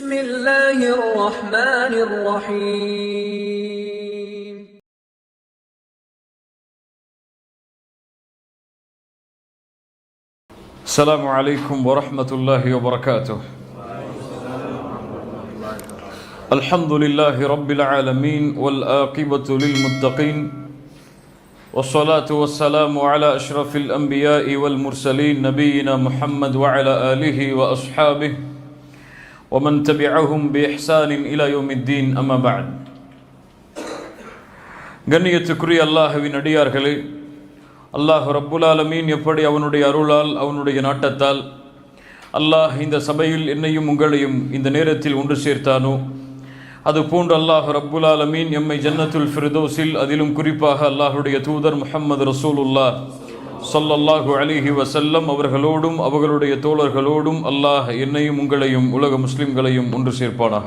بسم الله الرحمن الرحيم السلام عليكم ورحمة الله وبركاته. الحمد لله رب العالمين والآقبة للمتقين والصلاة والسلام على أشرف الأنبياء والمرسلين نبينا محمد وعلى آله وأصحابه ومن تبعهم بإحسان إلى يوم الدين أما بعد. கண்ணியத்துக்குரிய அல்லாஹ்வின் அடியார்களே, அல்லாஹ் ரப்புல் ஆலமீன் எப்படி அவனுடைய அருளால் அவனுடைய நாட்டத்தால் அல்லாஹ் இந்த சபையில் என்னையும் உங்களையும் இந்த நேரத்தில் ஒன்று சேர்த்தானோ, அதுபோன்று அல்லாஹ் ரப்புல் ஆலமீன் எம்மை ஜன்னத்துல் ஃபிர்தௌஸில் அதிலும் குறிப்பாக அல்லாஹுடைய தூதர் முஹம்மது ரசூலுல்லாஹ் ஸல்லல்லாஹு அலைஹி வஸல்லம் அவர்களோடும் அவர்களுடைய தோழர்களோடும் அல்லாஹ் என்னையும் உங்களையும் உலக முஸ்லிம்களையும் ஒன்று சேர்ப்பானாக.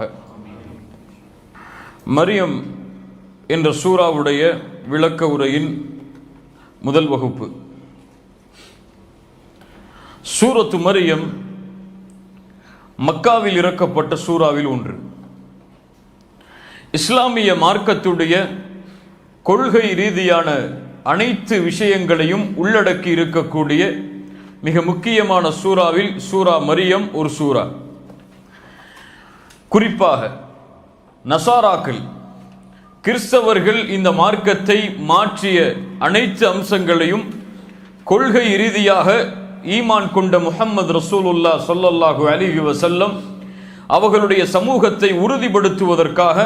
மரியம் என்ற சூராவுடைய விளக்க உரையின் முதல் வகுப்பு. சூரத்து மரியம் மக்காவில் இறக்கப்பட்ட சூறாவில் ஒன்று. இஸ்லாமிய மார்க்கத்துடைய கொள்கை ரீதியான அனைத்து விஷயங்களையும் உள்ளடக்கி இருக்கக்கூடிய மிக முக்கியமான சூறாவில் சூரா மரியம் ஒரு சூரா. குறிப்பாக நசாராக்கள் கிறிஸ்தவர்கள் இந்த மார்க்கத்தை மாற்றிய அனைத்து அம்சங்களையும் கொள்கை ரீதியாக ஈமான் கொண்ட முஹம்மது ரசூலுல்லாஹ் ஸல்லல்லாஹு அலைஹி வஸல்லம் அவர்களுடைய சமூகத்தை உறுதிப்படுத்துவதற்காக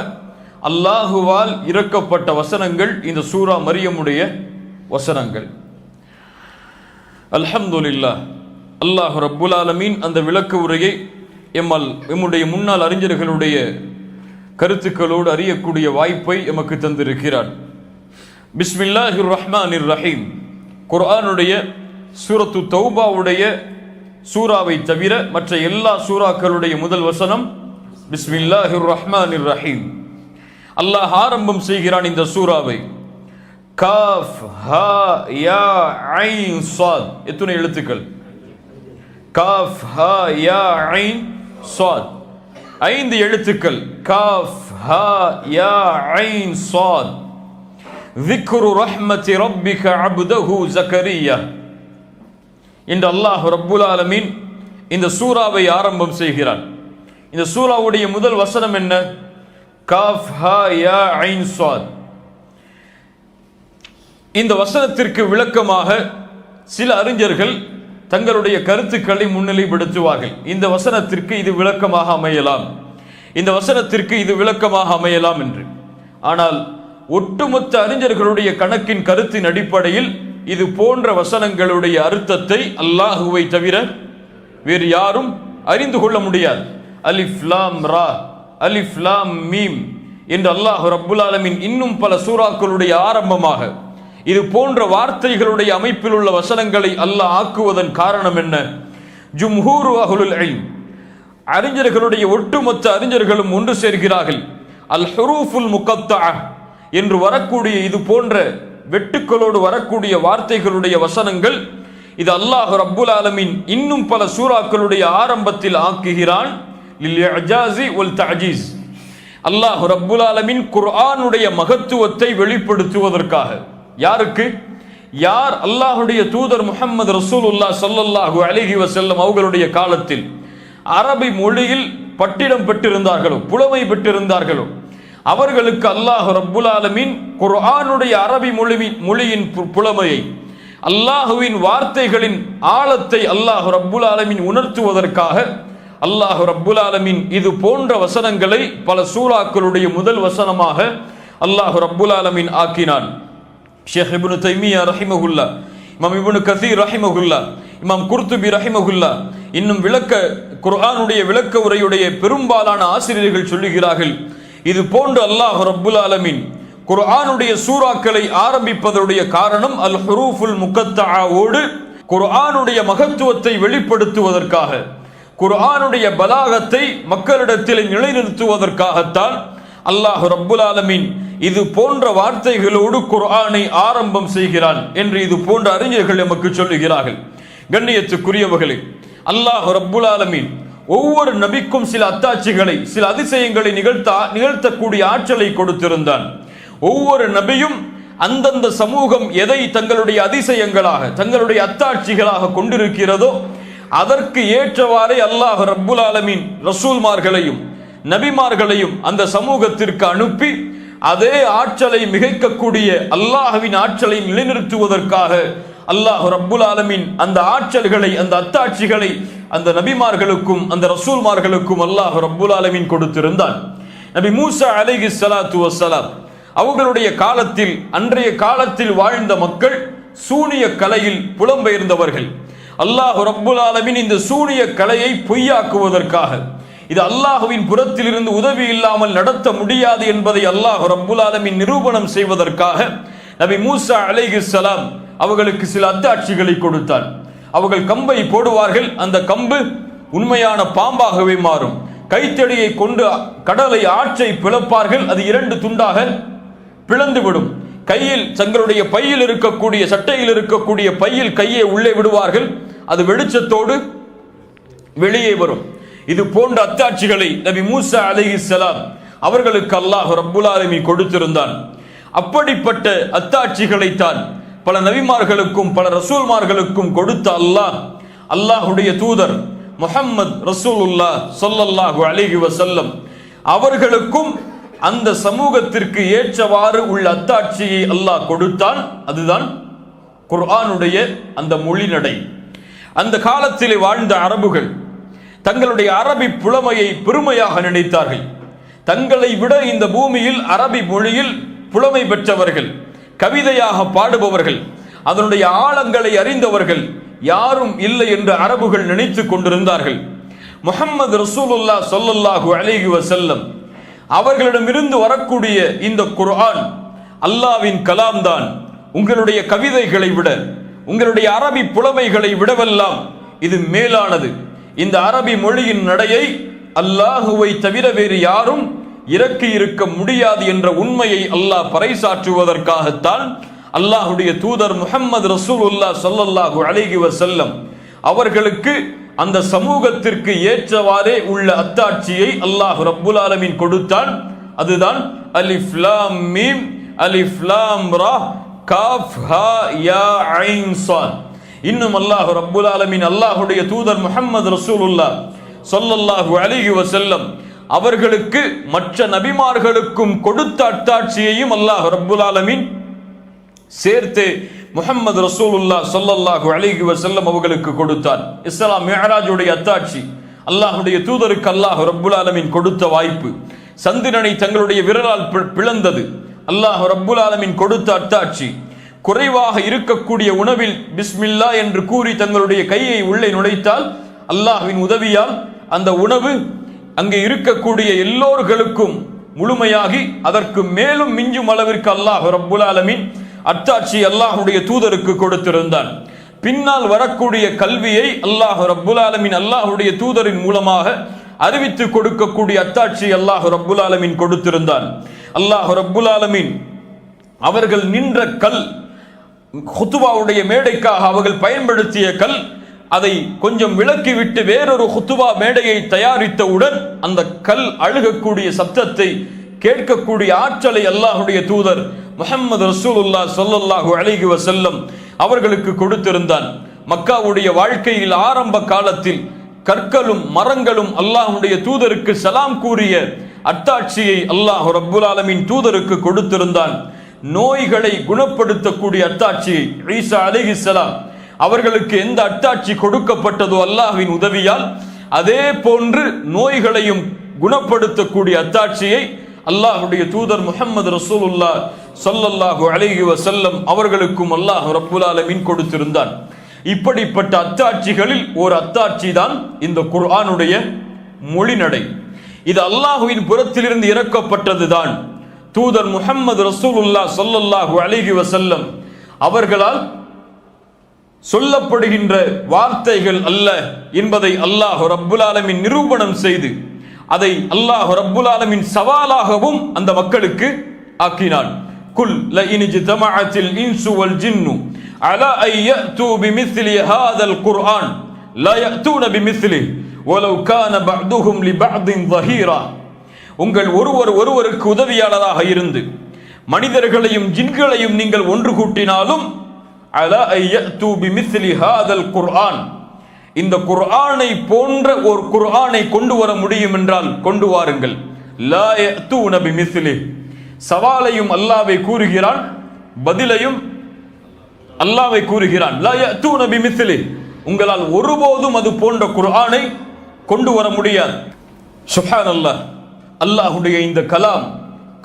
அல்லாஹுவால் இறக்கப்பட்ட வசனங்கள் இந்த சூரா மரியமுடைய வசனங்கள். அல்ஹம்துலில்லாஹ், அல்லாஹ் ரப்புல் ஆலமீன் அந்த விளக்க உரையை எம்முடைய முன்னாள் அறிஞர்களுடைய கருத்துக்களோடு அறியக்கூடிய வாய்ப்பை எமக்கு தந்திருக்கிறார். பிஸ்மில்லாஹிர் ரஹ்மானிர் ரஹீம். குர்ஆனுடைய சூரத்து தௌபாவுடைய சூறாவை தவிர மற்ற எல்லா சூறாக்களுடைய முதல் வசனம் பிஸ்மில்லாஹிர் ரஹ்மானிர் ரஹீம். அல்லாஹ் ஆரம்பம் செய்கிறான் இந்த சூறாவை. காஃப் ஹா யா ஐன் ஸாத். எத்தனை எழுத்துக்கள்? காஃப் ஹா யா ஐன் ஸாத். 5 எழுத்துக்கள். காஃப் ஹா யா ஐன் ஸாத். ذِكْرُ رَحْمَةِ رَبِّكَ عَبْدَهُ زَكَرِيَّا என்று அல்லாஹ் ரப்புல் ஆலமீன் இந்த சூறாவை ஆரம்பம் செய்கிறான். இந்த சூறாவுடைய முதல் வசனம் என்ன? காஃப் ஹா யா ஐன் ஸாத். இந்த வசனத்திற்கு விளக்கமாக சில அறிஞர்கள் தங்களுடைய கருத்துக்களை முன்னிலைப்படுத்துவார்கள். இந்த வசனத்திற்கு இது விளக்கமாக அமையலாம், இந்த வசனத்திற்கு இது விளக்கமாக அமையலாம் என்று. ஆனால் ஒட்டுமொத்த அறிஞர்களுடைய கணக்கின் கருத்தின் அடிப்படையில் இது போன்ற வசனங்களுடைய அர்த்தத்தை அல்லாஹுவை தவிர வேறு யாரும் அறிந்து கொள்ள முடியாது. அலிஃப் லாம் ரா, அலிஃப் லாம் மீம் என்று அல்லாஹ் ரப்புல் ஆலமீன் இன்னும் பல சூறாக்களுடைய ஆரம்பமாக இது போன்ற வார்த்தைகளுடைய அமைப்பில் உள்ள வசனங்களை அல்லாஹ் ஆக்குவதன் காரணம் என்ன? ஜும்ஹூரு அஹ்லுல் இல்ம், அறிஞர்களுடைய ஒட்டுமொத்த அறிஞர்களும் ஒன்று சேர்கிறார்கள். அல் ஹுரூஃபுல் முகத்தஅ என்று வரக்கூடிய இது போன்ற வெட்டுக்களோடு வரக்கூடிய வார்த்தைகளுடைய வசனங்கள் இது அல்லாஹ் ரப்புல் ஆலமீன் இன்னும் பல சூறாக்களுடைய ஆரம்பத்தில் ஆக்குகிறான். லில் இஜாஸி வல் தஅஜீஸ். அல்லாஹ் ரப்புல் ஆலமீன் குர்ஆனுடைய மகத்துவத்தை வெளிப்படுத்துவதற்காக. யாருக்கு? யார் அல்லாஹுடைய தூதர் முஹம்மது ரசூலுல்லாஹ் ஸல்லல்லாஹு அலைஹி வஸல்லம் அவர்களுடைய காலத்தில் அரபி மொழியில் பட்டிடம் பெற்றிருந்தார்களோ, புலமை பெற்றிருந்தார்களோ, அவர்களுக்கு அல்லாஹ் ரப்புல் ஆலமீன் குர்ஆனுடைய அரபி மொழியின் புலமையை, அல்லாஹுவின் வார்த்தைகளின் ஆழத்தை அல்லாஹ் ரப்புல் ஆலமீன் உணர்த்துவதற்காக அல்லாஹ் ரப்புல் ஆலமீன் இது போன்ற வசனங்களை பல சூறாக்களுடைய முதல் வசனமாக அல்லாஹ் ரப்புல் ஆலமீன் ஆக்கினான். ஷேக் இப்னு தைமியா ரஹிமஹுல்லா, இமாம் இப்னு கஸீர் ரஹிமஹுல்லா, இமாம் குர்துபி ரஹிமஹுல்லா, இன்னும் குர்ஆனுடைய விளக்க உரையுடைய பெரும்பாலான ஆசிரியர்கள் சொல்லுகிறார்கள், இது போன்று அல்லாஹ் ரப்புல் ஆலமீன் குர்ஆனுடைய சூறாக்களை ஆரம்பிப்பதனுடைய காரணம் அல் ஹுரூஃபுல் முகத்தஆவோடு குர்ஆனுடைய மகத்துவத்தை வெளிப்படுத்துவதற்காக, குர்ஆனுடைய பலாகத்தை மக்களிடத்தில் நிலைநிறுத்துவதற்காகத்தான் அல்லாஹ் ரப்புல் ஆலமீன் இது போன்ற வார்த்தைகளோடு குர்ஆனை ஆரம்பம் செய்கிறான் என்று இது போன்ற அறிஞர்கள் நமக்கு சொல்லுகிறார்கள். கண்ணியத்துக்குரியவர்களே, அல்லாஹ் ரப்புல் ஆலமீன் ஒவ்வொரு நபிக்கும் சில அத்தாட்சிகளை, சில அதிசயங்களை நிகழ்த்தக்கூடிய ஆற்றலை கொடுத்திருந்தான். ஒவ்வொரு நபியும் அந்தந்த சமூகம் எதை தங்களுடைய அதிசயங்களாக, தங்களுடைய அத்தாட்சிகளாக கொண்டிருக்கிறதோ அதற்கு ஏற்றவாறே அல்லாஹ் ரப்புல் ஆலமீன் ரசூல்மார்களையும் நபிமார்களையும் அந்த சமூகத்திற்கு அனுப்பி அதே ஆற்றலை மிகைக்கக்கூடிய அல்லாஹ்வின் ஆற்றலை நிலைநிறுத்துவதற்காக அல்லாஹ் ரப்புல் ஆலமீன் அந்த ஆற்றல்களை, அந்த அத்தாட்சிகளை அந்த நபிமார்களுக்கும் அந்த ரசூல்மார்களுக்கும் அல்லாஹ் ரப்புல் ஆலமீன் கொடுத்திருந்தான். நபி மூசா அலைஹிஸ்ஸலாத்து வஸ்ஸலாம் அவர்களுடைய காலத்தில், அன்றைய காலத்தில் வாழ்ந்த மக்கள் சூனிய கலையில் புலம்பெயர்ந்தவர்கள். அல்லாஹ் ரப்புல் ஆலமீன் இந்த சூனிய கலையை பொய்யாக்குவதற்காக, இது அல்லாஹ்வின் புறத்திலிருந்து உதவி இல்லாமல் நடத்த முடியாது என்பதை அல்லாஹ் ரப்புல் ஆலமீன் நிரூபணம் செய்வதற்காக நபி மூசா அலைஹிஸ்ஸலாம் அவர்களுக்கு சில அத்தாட்சிகளை கொடுத்தார். அவர்கள் கம்பை போடுவார்கள், அந்த கம்பு உண்மையான பாம்பாகவே மாறும். கைத்தடியை கொண்டு கடலை ஆற்றை பிளப்பார்கள், அது 2 துண்டாக பிளந்துவிடும். கையில், தங்களுடைய பையில் இருக்கக்கூடிய, சட்டையில் இருக்கக்கூடிய பையில் கையை உள்ளே விடுவார்கள், அது வெளிச்சத்தோடு வெளியே வரும். இது போன்ற அத்தாட்சிகளை நபி மூசா அலைஹிஸ்ஸலாம் அவர்களுக்கு அல்லாஹ் ரப்புல் ஆலமீன் கொடுத்திருந்தான். அப்படிப்பட்ட அத்தாட்சிகளைத்தான் பல நபிமார்களுக்கும் பல ரசூல்மார்களுக்கும் கொடுத்த அல்லாஹ்வுடைய தூதர் முஹம்மது ரசூலுல்லாஹ் ஸல்லல்லாஹு அலைஹி வஸல்லம் அவர்களுக்கும் அந்த சமூகத்திற்கு ஏற்றவாறு உள்ள அத்தாட்சியை அல்லாஹ் கொடுத்தான். அதுதான் குர்ஆனுடைய அந்த மொழிநடை. அந்த காலத்திலே வாழ்ந்த அரபுகள் தங்களுடைய அரபி புலமையை பெருமையாக நினைத்தார்கள். தங்களை விட இந்த பூமியில் அரபி மொழியில் புலமை பெற்றவர்கள், கவிதையாக பாடுபவர்கள், அதனுடைய ஆழங்களை அறிந்தவர்கள் யாரும் இல்லை என்று அரபுகள் நினைத்து கொண்டிருந்தார்கள். முஹம்மது ரசூலுல்லாஹ் ஸல்லல்லாஹு அலைஹி வஸல்லம் அவர்களிடமிருந்து வரக்கூடிய இந்த குர்ஆன் அல்லாஹ்வின் கலாம் தான். உங்களுடைய கவிதைகளை விட, உங்களுடைய அரபி புலமைகளை விடவெல்லாம் இது மேலானது. இந்த அரபி மொழியின் நடையை அல்லாஹுவை தவிர வேறு யாரும் இறக்கி இருக்க முடியாது என்ற உண்மையை அல்லாஹ் பறைசாற்றுவதற்காகத்தான் அல்லாஹுடைய தூதர் முஹம்மது ரசூலுல்லாஹ் ஸல்லல்லாஹு அலைஹி வஸல்லம் அவர்களுக்கு அந்த சமூகத்திற்கு ஏற்றவாறே உள்ள அத்தாட்சியை அல்லாஹ் ரப்புல் ஆலமீன் கொடுத்தான். அதுதான் அலிஃப் லாம் மீம் அலிஃப் லாம் ரா காஃப் ஹா யா ஐன் ஸாத். இன்னும் அல்லாஹ் ரப்புல் ஆலமீன் அல்லாஹுடைய தூதர் முஹம்மது ரசூலுல்லாஹ் ஸல்லல்லாஹு அலைஹி வஸல்லம் அவர்களுக்கு மற்ற நபிமார்களுக்கும் கொடுத்த அத்தாட்சியையும் அல்லாஹ் ரப்புல் ஆலமீன் சேர்த்து முஹம்மது ரசூலுல்லாஹ் ஸல்லல்லாஹு அலைஹி வஸல்லம் அவர்களுக்கு கொடுத்தார். இஸ்ரா மிஅராஜுடைய அத்தாட்சி அல்லாஹ்வுடைய தூதருக்கு அல்லாஹ் ரப்புல் ஆலமீன் கொடுத்த வாய்ப்பு. சந்திரனை தங்களுடைய விரலால் பிளந்தது அல்லாஹ் ரப்புல் ஆலமீன் கொடுத்த அத்தாட்சி. குறைவாக இருக்கக்கூடிய உணவில் பிஸ்மில்லா என்று கூறி தங்களுடைய கையை உள்ளே நுழைத்தால் அல்லாஹ்வின் உதவியால் அந்த உணவு அங்கே இருக்கக்கூடிய எல்லோர்களுக்கும் முழுமையாகி அதற்கு மேலும் மிஞ்சும் அளவிற்கு அல்லாஹ் ரப்புல் ஆலமீன் அத்தாட்சி அல்லாஹ்வுடைய தூதருக்கு கொடுத்திருந்தான். பின்னால் வரக்கூடிய கல்வியை அல்லாஹ் ரப்புல் ஆலமீன் அல்லாஹ்வுடைய தூதரின் மூலமாக அறிவித்து கொடுக்கக்கூடிய அத்தாட்சி அல்லாஹ் ரப்புல் ஆலமீன் கொடுத்திருந்தான். அல்லாஹ் ரப்புல் ஆலமீன் அவர்கள் நின்ற கல், குத்துபாவுடைய மேடைக்காக அவர்கள் பயன்படுத்திய கல், அதை கொஞ்சம் விலக்கிவிட்டு வேறொரு குத்துபா மேடையை தயாரித்தவுடன் அந்த கல் அழுகக்கூடிய சப்தத்தை கேட்கக்கூடிய ஆற்றலை அல்லாஹ்வுடைய தூதர் முஹம்மது ரசூலுல்லாஹ் ஸல்லல்லாஹு அலைஹி வஸல்லம் அவர்களுக்கு கொடுத்திருந்தான். மக்காவுடைய வாழ்க்கையில் ஆரம்ப காலத்தில் கற்களும் மரங்களும் அல்லாஹ்வுடைய தூதருக்கு சலாம் கூறிய அத்தாட்சியை அல்லாஹ் ரப்புல் ஆலமீன் தூதருக்கு கொடுத்திருந்தான். நோய்களை குணப்படுத்தக்கூடிய அத்தாட்சியை ஈசா அலைஹிஸ்ஸலாம் அவர்களுக்கு எந்த அத்தாட்சி கொடுக்கப்பட்டதோ அல்லாஹ்வின் உதவியால் அதே போன்று நோய்களையும் குணப்படுத்தக்கூடிய அத்தாட்சியை அல்லாஹ்வுடைய தூதர் முஹம்மது ரசூலுல்லாஹ் ஸல்லல்லாஹு அலைஹி வஸல்லம் அவர்களுக்கும் அல்லாஹ் ரப்புல் ஆலமீன் கொடுத்திருந்தான். இப்படிப்பட்ட அத்தாட்சிகளில் ஒரு அத்தாட்சி தான் இந்த குர்ஆனுடைய மொழிநடை. இது அல்லாஹ்வின் புறத்திலிருந்து இறக்கப்பட்டதுதான். தூதர் முஹம்மது ரசூலுல்லாஹ் ஸல்லல்லாஹு அலைஹி வஸல்லம் அவர்களால் சொல்லப்படுகின்ற வார்த்தைகள் அல்ல என்பதை அல்லாஹ் ரப்புல் ஆலமீன் நிரூபணம் செய்து அதை அல்லாஹ் ரப்புல் ஆலமீன் சவாலாகவும் அந்த மக்களுக்கு ஆக்கினான். குல் லஇன் ஜதமஅத்தில் இன்சு வல் ஜின்னு அலா ஐ யஅது பிமிஸ்லி ஹாதல் குர்ஆன் லா யஅதுன பிமிஸ்லிஹி வலவ் கான பஅதுஹும் லிபஅதின் ظஹீரா, உங்கள் ஒருவருக்கு உதவியாளராக இருந்து மனிதர்களையும் ஜின்களையும் நீங்கள் ஒன்று கூட்டினாலும் அலா ஐயது பிமிஸ்லி ஹாதல் குர்ஆன், இந்த குர்ஆனை போன்ற ஒரு குர்ஆனை கொண்டு வர முடியும் என்றால் கொண்டு வாருங்கள். லா யஅதூன பிமிஸ்லி, சவாலையும் அல்லாஹ்வை கூறுகிறான், பதிலையும் அல்லாஹ்வை கூறுகிறான். லா யஅதூன பிமிஸ்லி, உங்களால் ஒருபோதும் அது போன்ற குர்ஆனை கொண்டு வர முடியாது. சுப்ஹானல்லாஹ், அல்லாஹ்வுடைய இந்த கலாம்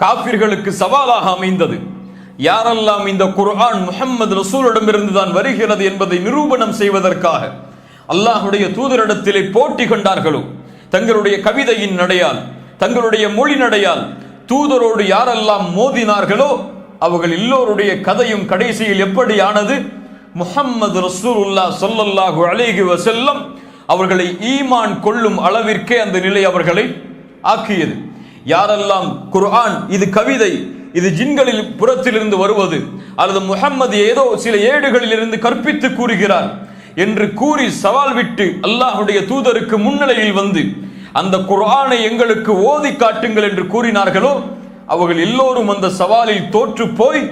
காஃபிர்களுக்கு சவாலாக அமைந்தது. யாரெல்லாம் இந்த குர்ஆன் முஹம்மது ரசூலிடமிருந்து தான் வருகிறது என்பதை நிரூபணம் செய்வதற்காக அல்லாஹ்வுடைய தூதரிடத்திலே போட்டி கொண்டார்களோ, தங்களுடைய கவிதையின் நடையால், தங்களுடைய மொழி நடையால் தூதரோடு யாரெல்லாம் மோதினார்களோ அவர்கள் எல்லோருடைய கதையும் கடைசியில் எப்படி ஆனது? முஹம்மது ரசூலுல்லாஹ் ஸல்லல்லாஹு அலைஹி வஸல்லம் அவர்களை ஈமான் கொள்ளும் அளவிற்கே அந்த நிலை அவர்களை ஆக்கியது. யாரெல்லாம் குர்ஆன் இது கவிதை, இது ஜின்களில் புறத்திலிருந்து வருவது, அல்லது முஹம்மது ஏதோ சில ஏடுகளில் இருந்து கற்பித்து கூறுகிறார் என்று கூறி சவால் விட்டு அல்லாஹ்வுடைய தூதருக்கு முன்னிலையில் வந்து அந்த குர்ஆனை எங்களுக்கு ஓதி காட்டுங்கள் என்று கூறினார்களோ அவர்கள் எல்லோரும் அந்த சவாலில் தோற்று போய்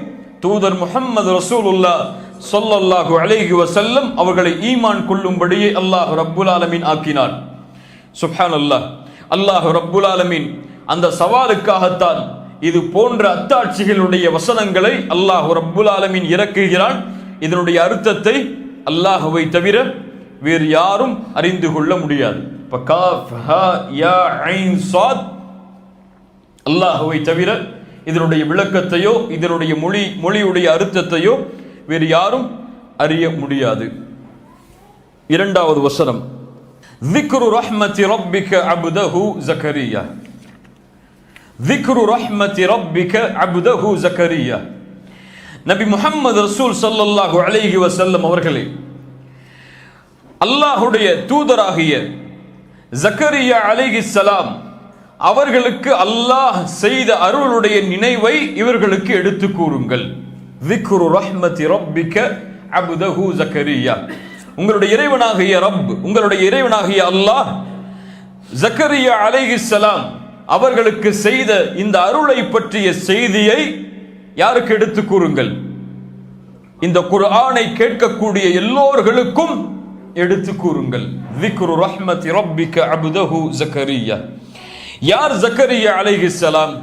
தூதர் முஹம்மது ரசூலுல்லாஹ் ஸல்லல்லாஹு அலைஹி வஸல்லம் அவர்களை ஈமான் கொள்ளும்படியே அல்லாஹ் ரப்புல் ஆலமீன் ஆக்கினார். சுப்ஹானல்லாஹ், அல்லாஹ் ரப்புல் ஆலமீன் அந்த சவாலுக்காகத்தான் இது போன்ற அத்தாட்சிகளுடைய வசனங்களை அல்லாஹ் ரப்புல் ஆலமீன் இறக்குகிறான். இதனுடைய அர்த்தத்தை அல்லாஹ்வை தவிர வேறு யாரும் அறிந்து கொள்ள முடியாது. அல்லாஹ்வை தவிர இதனுடைய விளக்கத்தையோ இதனுடைய மொழியுடைய அர்த்தத்தையோ வேறு யாரும் அறிய முடியாது. இரண்டாவது வசனம், ذِكْرُ رَحْمَةِ رَبِّكَ عَبْدَهُ زَكَرِيَّا. ذِكْرُ رَحْمَةِ رَبِّكَ عَبْدَهُ زَكَرِيَّا. நபி முஹம்மது ரசூல் ஸல்லல்லாஹு அலைஹி வஸல்லம் அவர்களே, அல்லாஹ்வுடைய தூதராகிய ஜக்கரியா அலைஹிஸ்ஸலாம் அவர்களுக்கு அல்லாஹ் செய்த அருளுடைய நினைவை இவர்களுக்கு எடுத்து கூறுங்கள். ذِكْرُ رَحْمَةِ رَبِّكَ عَبْدَهُ زَكَرِيَّا. உங்களுடைய இறைவனாகிய ரப், உங்களுடைய இறைவனாகிய அல்லாஹ் ஜக்கரியா அலைஹிஸ்ஸலாம் அவர்களுக்கு செய்த இந்த அருளை பற்றிய செய்தியை யாருக்கு எடுத்து கூறுங்கள்? இந்த குர்ஆனை கேட்கக்கூடிய எல்லோர்களுக்கும் எடுத்து கூறுங்கள். ذِكْرُ رَحْمَةِ رَبِّكَ عَبْدَهُ زَكَرِيَّا. யார் ஜக்கரியா அலைஹிஸ்ஸலாம்?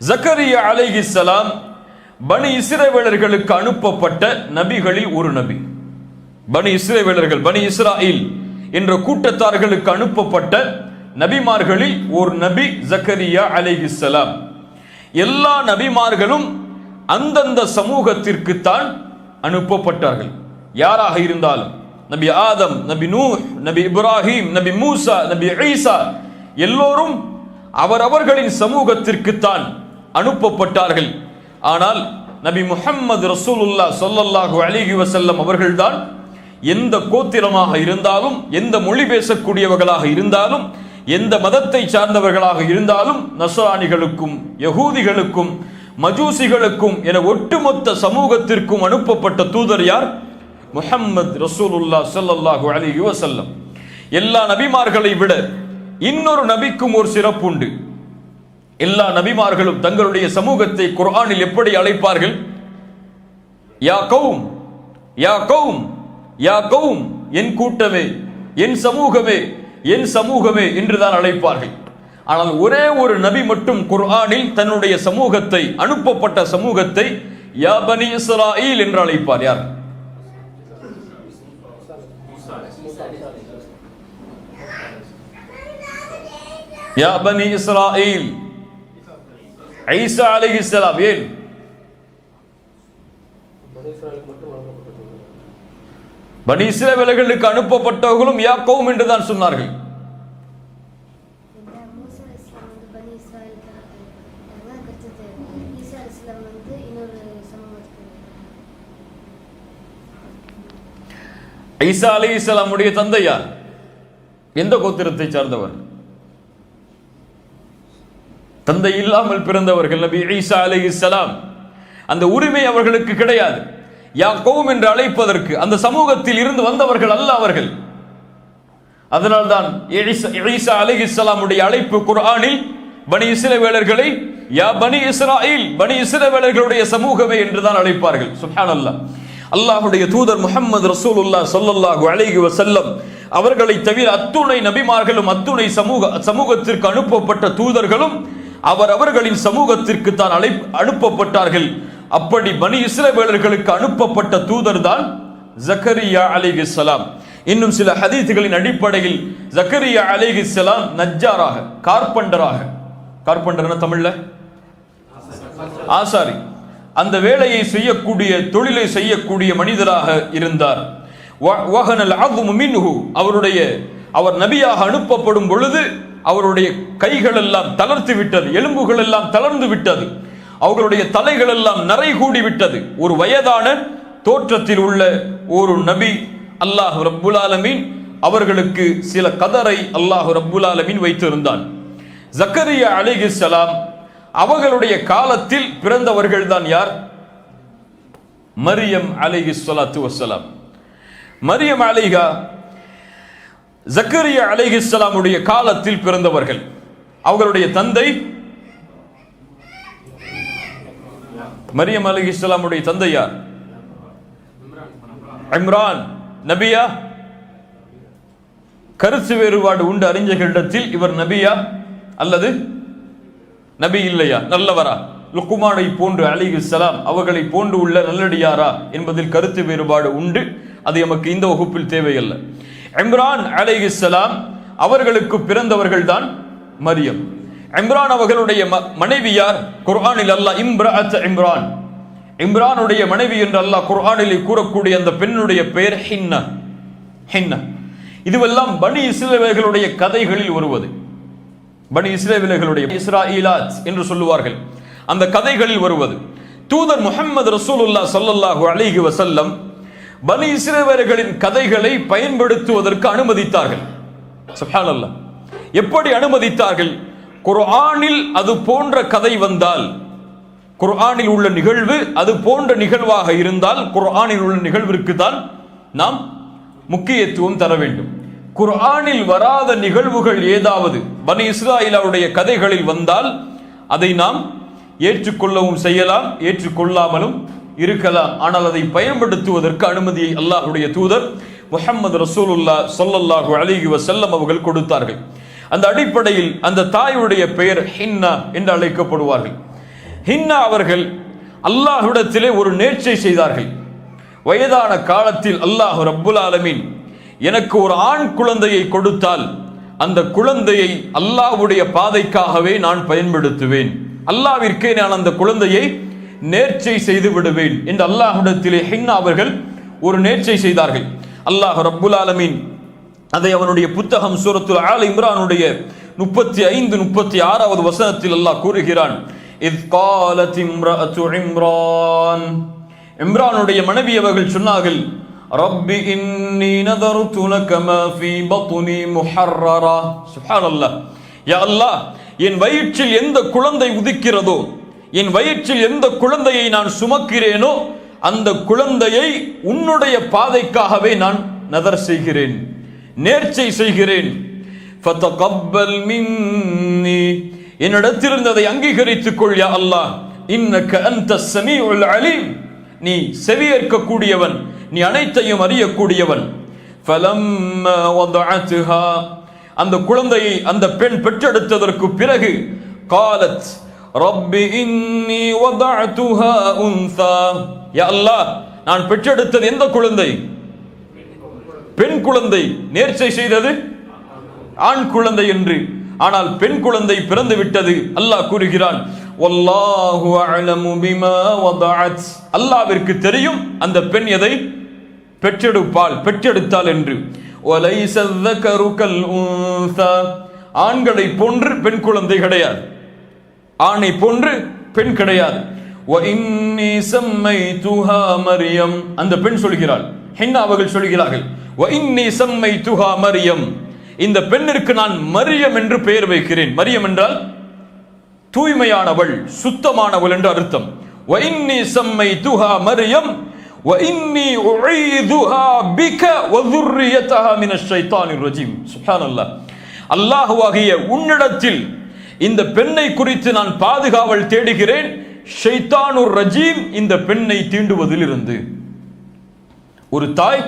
ஜக்கரியா அலைஹிஸ்ஸலாம் பனி இஸ்ரவேலர்களுக்கு அனுப்பப்பட்ட நபிகளில் ஒரு நபி. பனி இஸ்ரவேலர்கள், பனி இஸ்ராயில் என்ற கூட்டத்தார்களுக்கு அனுப்பப்பட்ட நபிமார்களில் ஒரு நபி ஜக்கரியா அலைஹிஸ்ஸலாம். எல்லா நபிமார்களும் அந்தந்த சமூகத்திற்கு தான் அனுப்பப்பட்டார்கள். யாராக இருந்தாலும், நபி ஆதம், நபி நூஹ், நபி இப்ராஹிம், நபி மூசா, நபி ஈசா எல்லோரும் அவரவர்களின் சமூகத்திற்கு தான் அனுப்பப்பட்டார்கள். ஆனால் நபி முஹம்மது ரசூலுல்லாஹ் ஸல்லல்லாஹு அலைஹி வஸல்லம் அவர்கள்தான் எந்த கோத்திரமாக இருந்தாலும், எந்த மொழி பேசக்கூடியவர்களாக இருந்தாலும், எந்த மதத்தை சார்ந்தவர்களாக இருந்தாலும், நஸ்ரானிகளுக்கும் யகூதிகளுக்கும் மஜூசிகளுக்கும் என ஒட்டுமொத்த சமூகத்திற்கும் அனுப்பப்பட்ட தூதர் யார்? முஹம்மது ரசூலுல்லாஹ் ஸல்லல்லாஹு அலைஹி வஸல்லம். எல்லா நபிமார்களை விட இன்னொரு நபிக்கும் ஒரு சிறப்பு உண்டு. எல்லா நபிமார்களும் தங்களுடைய சமூகத்தை குர்ஆனில் எப்படி அழைப்பார்கள்? யா கௌம், யா கௌம், யா கௌம், என் கூட்டமே, என் சமூகமே, என் சமூகமே என்றுதான் அழைப்பார்கள். ஆனால் ஒரே ஒரு நபி மட்டும் குர்ஆனில் தன்னுடைய சமூகத்தை, அனுப்பப்பட்ட சமூகத்தை யா பனி இஸ்ராயில் என்று அழைப்பார். யார்? யா பனி இஸ்ராயில், ஈசா அலைஹிஸ்ஸலாம். ஏன்? பனி இஸ்ரவேலர்களுக்கு அனுப்பப்பட்டவர்களும் யா கௌம் என்று தான் சொன்னார்கள். ஈசா அலைஹிஸ்ஸலாம் உடைய தந்தை யார்? எந்த கோத்திரத்தை சார்ந்தவர்? தந்தை இல்லாமல் பிறந்தவர்கள் நபி ஈசா அலைஹிஸ்ஸலாம். அந்த உரிமை அவர்களுக்கு கிடையாது. யா கௌம் என்று அழைப்பதற்கு அந்த சமூகத்தில் இருந்து வந்தவர்கள் அல்ல அவர்கள். அதனால்தான் ஈசா அலைஹிஸ்ஸலாமுடைய அழைப்பு குர்ஆனில் பனி இஸ்ரவேலர்களை யா பனி இஸ்ராயில், பனி இஸ்ரவேலர்களுடைய சமூகமே என்றுதான் அழைப்பார்கள். சுப்ஹானல்லாஹ். அல்லாஹ்வுடைய தூதர் முஹம்மது ரசூலுல்லாஹ் ஸல்லல்லாஹு அலைஹி வஸல்லம் அவர்களை தவிர அத்துணை நபிமார்களும் அத்துணை சமூகத்திற்கு அனுப்பப்பட்ட தூதர்களும் அவர்களின் சமூகத்திற்கு தான் அனுப்பப்பட்டார்கள். அப்படி பனி இஸ்ரவேலர்களுக்கு அனுப்பப்பட்ட தூதர் தான் ஜக்கரியா அலைஹிஸ்ஸலாம். இன்னும் சில ஹதீஸ்களின் அடிப்படையில் ஜக்கரியா அலைஹிஸ்ஸலாம் நஜ்ஜாராக, கார்பெண்டர்னா தமிழ்ல ஆசாரி, அந்த வேலையை செய்யக்கூடிய, தொழிலை செய்யக்கூடிய மனிதராக இருந்தார். அவர் நபியாக அனுப்பப்படும் பொழுது அவருடைய கைகள் எல்லாம் தளர்த்து விட்டது, எலும்புகள் எல்லாம் தளர்ந்து விட்டது, அவர்களுடைய தலைகள் எல்லாம் நரை கூடி விட்டது. ஒரு வயதான தோற்றத்தில் உள்ள ஒரு நபி அல்லாஹ் ரப்புல் ஆலமீன் அவர்களுக்கு சில கதரை அல்லாஹ் ரப்புல் ஆலமீன் வைத்திருந்தான். ஜக்கரியா அலைஹிஸ்ஸலாம் அவர்களுடைய காலத்தில் பிறந்தவர்கள் தான் யார்? மரியம் அலைஹிஸ்ஸலாத்து வஸ்ஸலாம். மரியம் அலைஹா ஜக்கரியா அலைஹிஸ்ஸலாமுடைய காலத்தில் பிறந்தவர்கள். அவர்களுடைய தந்தை மரியம் அலைஹிஸ்ஸலாமுடைய தந்தை யார்? இம்ரான் நபியா? கருத்து வேறுபாடு உண்டு அறிஞர்களிடத்தில். இவர் நபியா அல்லது நபி இல்லையா, நல்லவரா, லுக்மானை போன்று அலைஹிஸ்ஸலாம் அவர்களை போன்று உள்ள நல்லடியாரா என்பதில் கருத்து வேறுபாடு உண்டு. அது நமக்கு இந்த வகுப்பில் தேவையல்ல. இம்ரான் அலைஹிஸ்ஸலாம் அவர்களுக்கு பிறந்தவர்கள் தான் மரியம். இம்ரான் அவர்களுடைய மனைவி யார்? குர்ஆனில் அல்லாஹ் இம்ரஅத் இம்ரான், இம்ரானுடைய மனைவி என்று அல்லாஹ் குர்ஆனில் கூறக்கூடிய அந்த பெண்ணுடைய பெயர் ஹின்னா. இதுவெல்லாம் பனி இஸ்ரவேலர்களுடைய கதைகளில் வருவது. பனி இஸ்ரவேலர்களுடைய இஸ்ராஈலாத் என்று சொல்லுவார்கள், அந்த கதைகளில் வருவது. தூதர் முஹம்மது ரசூலுல்லாஹ் ஸல்லல்லாஹு அலைஹி வஸல்லம் பனி இஸ்ரவேலர்களின் கதைகளை பயன்படுத்துவதற்கு அனுமதித்தார்கள். சுப்ஹானல்லாஹ். எப்படி அனுமதித்தார்கள்? குர்ஆனில் அது போன்ற கதை வந்தால், குர்ஆனில் உள்ள நிகழ்வு அது போன்ற நிகழ்வாக இருந்தால் குர்ஆனில் உள்ள நிகழ்விற்கு தான் நாம் முக்கியத்துவம் தர வேண்டும். குர்ஆனில் வராத நிகழ்வுகள் ஏதாவது பனி இஸ்ராயீலுடைய கதைகளில் வந்தால் அதை நாம் ஏற்றுக்கொள்ளவும் செய்யலாம், ஏற்றுக்கொள்ளாமலும் இருக்கலாம். ஆனால் அதை பயன்படுத்துவதற்கு அனுமதியை அல்லாஹ்வுடைய தூதர் முஹம்மது ரசூலுல்லாஹ் ஸல்லல்லாஹு அலைஹி வஸல்லம் அவர்கள் கொடுத்தார்கள். அந்த அடிப்படையில் அந்த தாயுடைய பெயர் ஹின்னா என்று அழைக்கப்படுவார்கள். ஹின்னா அவர்கள் அல்லாஹ்விடத்திலே ஒரு நேர்ச்சை செய்தார்கள். வயதான காலத்தில் அல்லாஹ் ரப்புல் ஆலமீன் எனக்கு ஒரு ஆண் குழந்தையை கொடுத்தால் அந்த குழந்தையை அல்லாஹ்வுடைய பாதைக்காகவே நான் பயன்படுத்துவேன், அல்லாஹ்விற்கே நான் அந்த குழந்தையை நேர்ச்சை செய்து விடுவேன் என்று அல்லாஹ்விடத்திலே ஹின்னா அவர்கள் ஒரு நேர்ச்சை செய்தார்கள். அல்லாஹ் ரப்புல் ஆலமீன் அதை அவனுடைய புத்தகம் சூரத்துல் ஆல இம்ரானுடைய 35-36வது வசனத்தில் அல்லாஹ் கூறுகிறான். இத் காலத் இம்ரஅத்து இம்ரான், இம்ரானுடைய மனைவி அவர்கள் சொன்னார்கள், ரப்பி இன்னி நதர்து லக மா ஃபீ பத்னி முஹர்ரரா. சுப்ஹானல்லாஹ். யா அல்லாஹ், என் வயிற்றில் எந்த குழந்தை உதிக்கிறதோ, என் வயிற்றில் எந்த குழந்தையை நான் சுமக்கிறேனோ அந்த குழந்தையை உன்னுடைய பாதைக்காகவே நான் நதர் செய்கிறேன், நேர்ச்சை செய்கிறேன். ஃபதகப்பல் மின்னி, என்னிடத்திலிருந்து அதை அங்கீகரித்துக் கொள் யா அல்லாஹ். இன்னக அன்தஸ் ஸமீஉல் அலீம், நீ செவியேற்கக்கூடியவன், நீ அனைத்தையும் அறியக்கூடியவன். ஃபலம்மா வதஅத்ஹா, அந்த குழந்தையை அந்த பெண் பெற்றெடுத்ததற்கு பிறகு காலத் ரப்பி இன்னி வதஅதுஹா உன்ஸா, யா அல்லாஹ், நான் பெற்றெடுத்தது எந்த குழந்தை? பெண் குழந்தை. நேர்ச்சை செய்தது ஆண் குழந்தை என்று. ஆனால் பெண் குழந்தை பிறந்து விட்டது. அல்லாஹ் கூறுகிறான், வல்லாஹு அஅலமு பிமா வதஅத், அல்லாஹ்விற்கு தெரியும் அந்த பெண் எதை பெற்றெடுத்தாள் என்று. வலைஸ ذكر كالانثى, ஆண்களை போன்று பெண் குழந்தை கிடையாது, ஆணை போன்று பெண் கிடையாது. واني سميتها مريم, அந்த பெண் சொல்கிறாள், ஹின்னா அவர்கள் சொல்கிறார்கள், واني سميتها مريم, இந்த பெண்ணிற்கு நான் மரியம் என்று பெயர் வைக்கிறேன். மரியம் என்றால் தூய்மையானவள், சுத்தமானவள் என்று அர்த்தம். واني سميتها مريم وإني أعيذها بك وذريتها من الشيطان الرجيم. சுப்ஹானல்லாஹ். அல்லாஹ்வாகிய உன்னிடத்தில் இந்த பெண்ணை குறித்து நான் பாதுகாவல் தேடுகிறேன் ஷைத்தானுர் ரஜீம் இந்த பெண்ணை தீண்டுவதிலிருந்து. ஒரு தாய்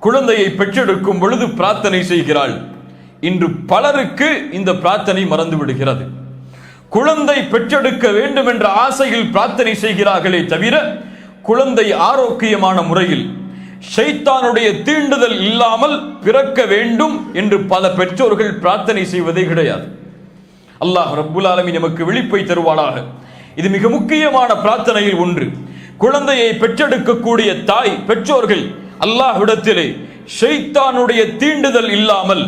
குழந்தையை பெற்றெடுக்கும் பொழுது பிரார்த்தனை செய்கிறாள். இன்று பலருக்கு இந்த பிரார்த்தனை மறந்து விடுகிறது. குழந்தை பெற்றெடுக்க வேண்டும் என்ற ஆசையில் பிரார்த்தனை செய்கிறார்களே தவிர குழந்தை ஆரோக்கியமான முறையில் ஷைத்தானுடைய தீண்டுதல் இல்லாமல் பிறக்க வேண்டும் என்று பல பெற்றோர்கள் பிரார்த்தனை செய்வதே கிடையாது. அல்லாஹ் ரப்புல் ஆலமீன் நமக்கு விழிப்பை தருவானாக. இது மிக முக்கியமான பிரார்த்தனையில் ஒன்று. குழந்தையை பெற்றெடுக்கக்கூடிய தாய் பெற்றோர்கள் அல்லாஹ்விடத்திலே ஷைத்தானுடைய தீண்டுதல் இல்லாமல்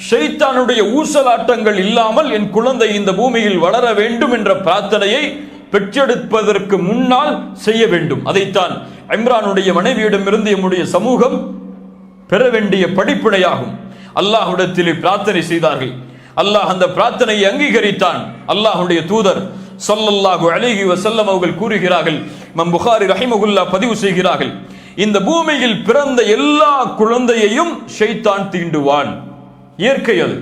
ஷைத்தானுடைய ஊசலாட்டங்கள் இல்லாமல் என் குழந்தை இந்த பூமியில் வளர வேண்டும் என்ற பிரார்த்தனையை பெற்றெடுப்பதற்கு முன்னால் செய்ய வேண்டும். அதைத்தான் இம்ரானுடைய மனைவியிடமிருந்து நம்முடைய சமூகம் பெற வேண்டிய படிப்பினையாகும். அல்லாஹ்விடத்திலே பிரார்த்தனை செய்தார்கள். அல்லாஹ் அந்த பிரார்த்தனையை அங்கீகரித்தான். அல்லாஹ்வுடைய தூதர் ஸல்லல்லாஹு அலைஹி வஸல்லம் அவர்கள் கூறுகிறார்கள், இமாம் புகாரி ரஹிமஹுல்லாஹ் பதிவு செய்கிறார்கள், இந்த பூமியில் பிறந்த எல்லா குழந்தையையும் ஷைத்தான் தீண்டுவான். இயற்கை அது.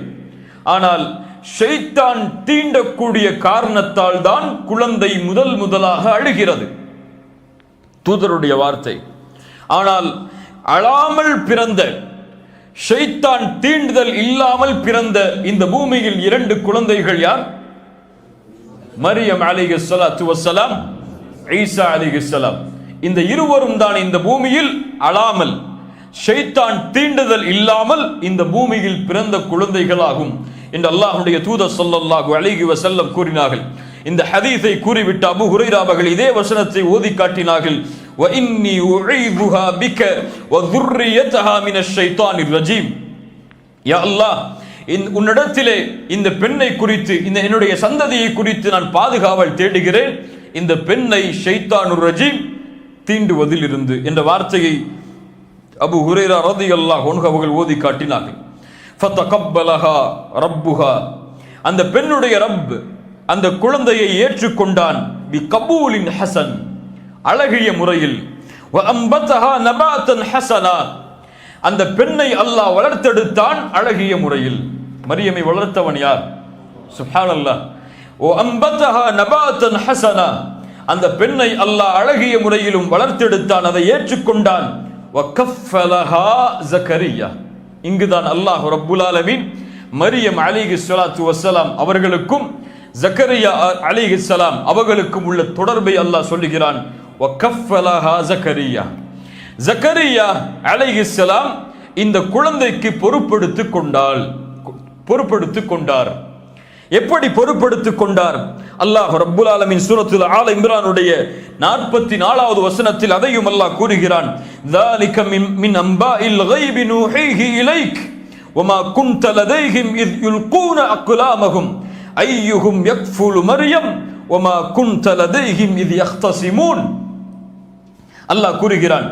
ஆனால் ஷைத்தான் தீண்டக்கூடிய காரணத்தால் தான் குழந்தை முதலாக அழுகிறது. தூதருடைய வார்த்தை. ஆனால் அழாமல் பிறந்த ஷைத்தான் தீண்டுதல் இல்லாமல் பிறந்த இந்த பூமியில் 2 குழந்தைகள் யார்? மரியம் அலைஹிஸ்ஸலாத்து வஸ்ஸலாம், ஈசா அலைஹிஸ்ஸலாம். இந்த இருவரும் தான் இந்த பூமியில் அழாமல் ஷைத்தான் தீண்டுதல் இல்லாமல் இந்த பூமியில் பிறந்த குழந்தைகளாகும் என்று அல்லாஹ்வுடைய தூதர் ஸல்லல்லாஹு அலைஹி வஸல்லம் கூறினார்கள். இந்த ஹதீஸை கூறிவிட்டு அபூ ஹுரைரா அவர்கள் இதே வசனத்தை ஓதி காட்டினார்கள். வ இன்னி உஈதுஹா பிக வ ذُرِّيَّتَهَا மின ஷைத்தானிர் ரஜீம். யா அல்லாஹ், உன்னிடத்திலே இந்த பெண்ணை குறித்து இந்த என்னுடைய சந்ததியை குறித்து நான் பாதுகாவல் தேடுகிறேன் இந்த பெண்ணை ஷைத்தானுர் ரஜீம் தீண்டுவதில் இருந்து என்ற வார்த்தையை அபூ ஹுரைரா ரலியல்லாஹு அன்ஹு அவர்கள் ஓதி காட்டினார்கள். ஃபதகப்பலஹா ரப்புஹா, அந்த பெண்ணுடைய ரப் அந்த குழந்தையை ஏற்றுக்கொண்டான். பி கபூலின் ஹசன், அழகிய முறையில். வ அம்பதஹா நபாத்தன் ஹசனா, அந்த பெண்ணை அல்லாஹ் வளர்த்தெடுத்தான் அழகிய முறையில். மரியமை வளர்த்தவன் யார்? சுப்ஹானல்லாஹ். வ அம்பதஹா நபாத்தன் ஹசனா, அந்த பெண்ணை அல்லாஹ் அழகிய முறையிலும் வளர்த்தெடுத்தான், அதை ஏற்றுக்கொண்டான். வ கஃபலஹா ஜக்கரியா, இங்குதான் அல்லாஹ் ரப்புல் ஆலமீன் மரியம் அலைஹிஸ்ஸலாத்து வஸ்ஸலாம் அவர்களுக்கும் ஜக்கரியா அலைஹிஸ்ஸலாம் அவர்களுக்கும் உள்ள தொடர்பை அல்லாஹ் சொல்லுகிறான். வ கஃபலஹா ஜக்கரியா, ஜக்கரியா அலைஹிஸ்ஸலாம் இந்த குழந்தைக்கு பொறுப்பெடுத்துக் கொண்டார். எப்படி பொறுப்பெடுத்துக் கொண்டார்? அல்லாஹ் ரப்புல் ஆலமீன் சூரத்துல் ஆல இம்ரானுடைய 44வது வசனத்தில் அதையும் அல்லாஹ் கூறுகிறான். ذَلِكَ مِنْ أَنْبَاءِ الْغَيْبِ نُوحِيهِ إِلَيْكَ وَمَا كُنْتَ لَدَيْهِمْ إِذْ يُلْقُونَ أَقْلَامَهُمْ أَيُّهُمْ يَكْفُلُ مَرْيَمَ وَمَا كُنْتَ لَدَيْهِمْ إِذْ يَخْتَصِمُونَ. அல்லாஹ் கூறுகிறான்,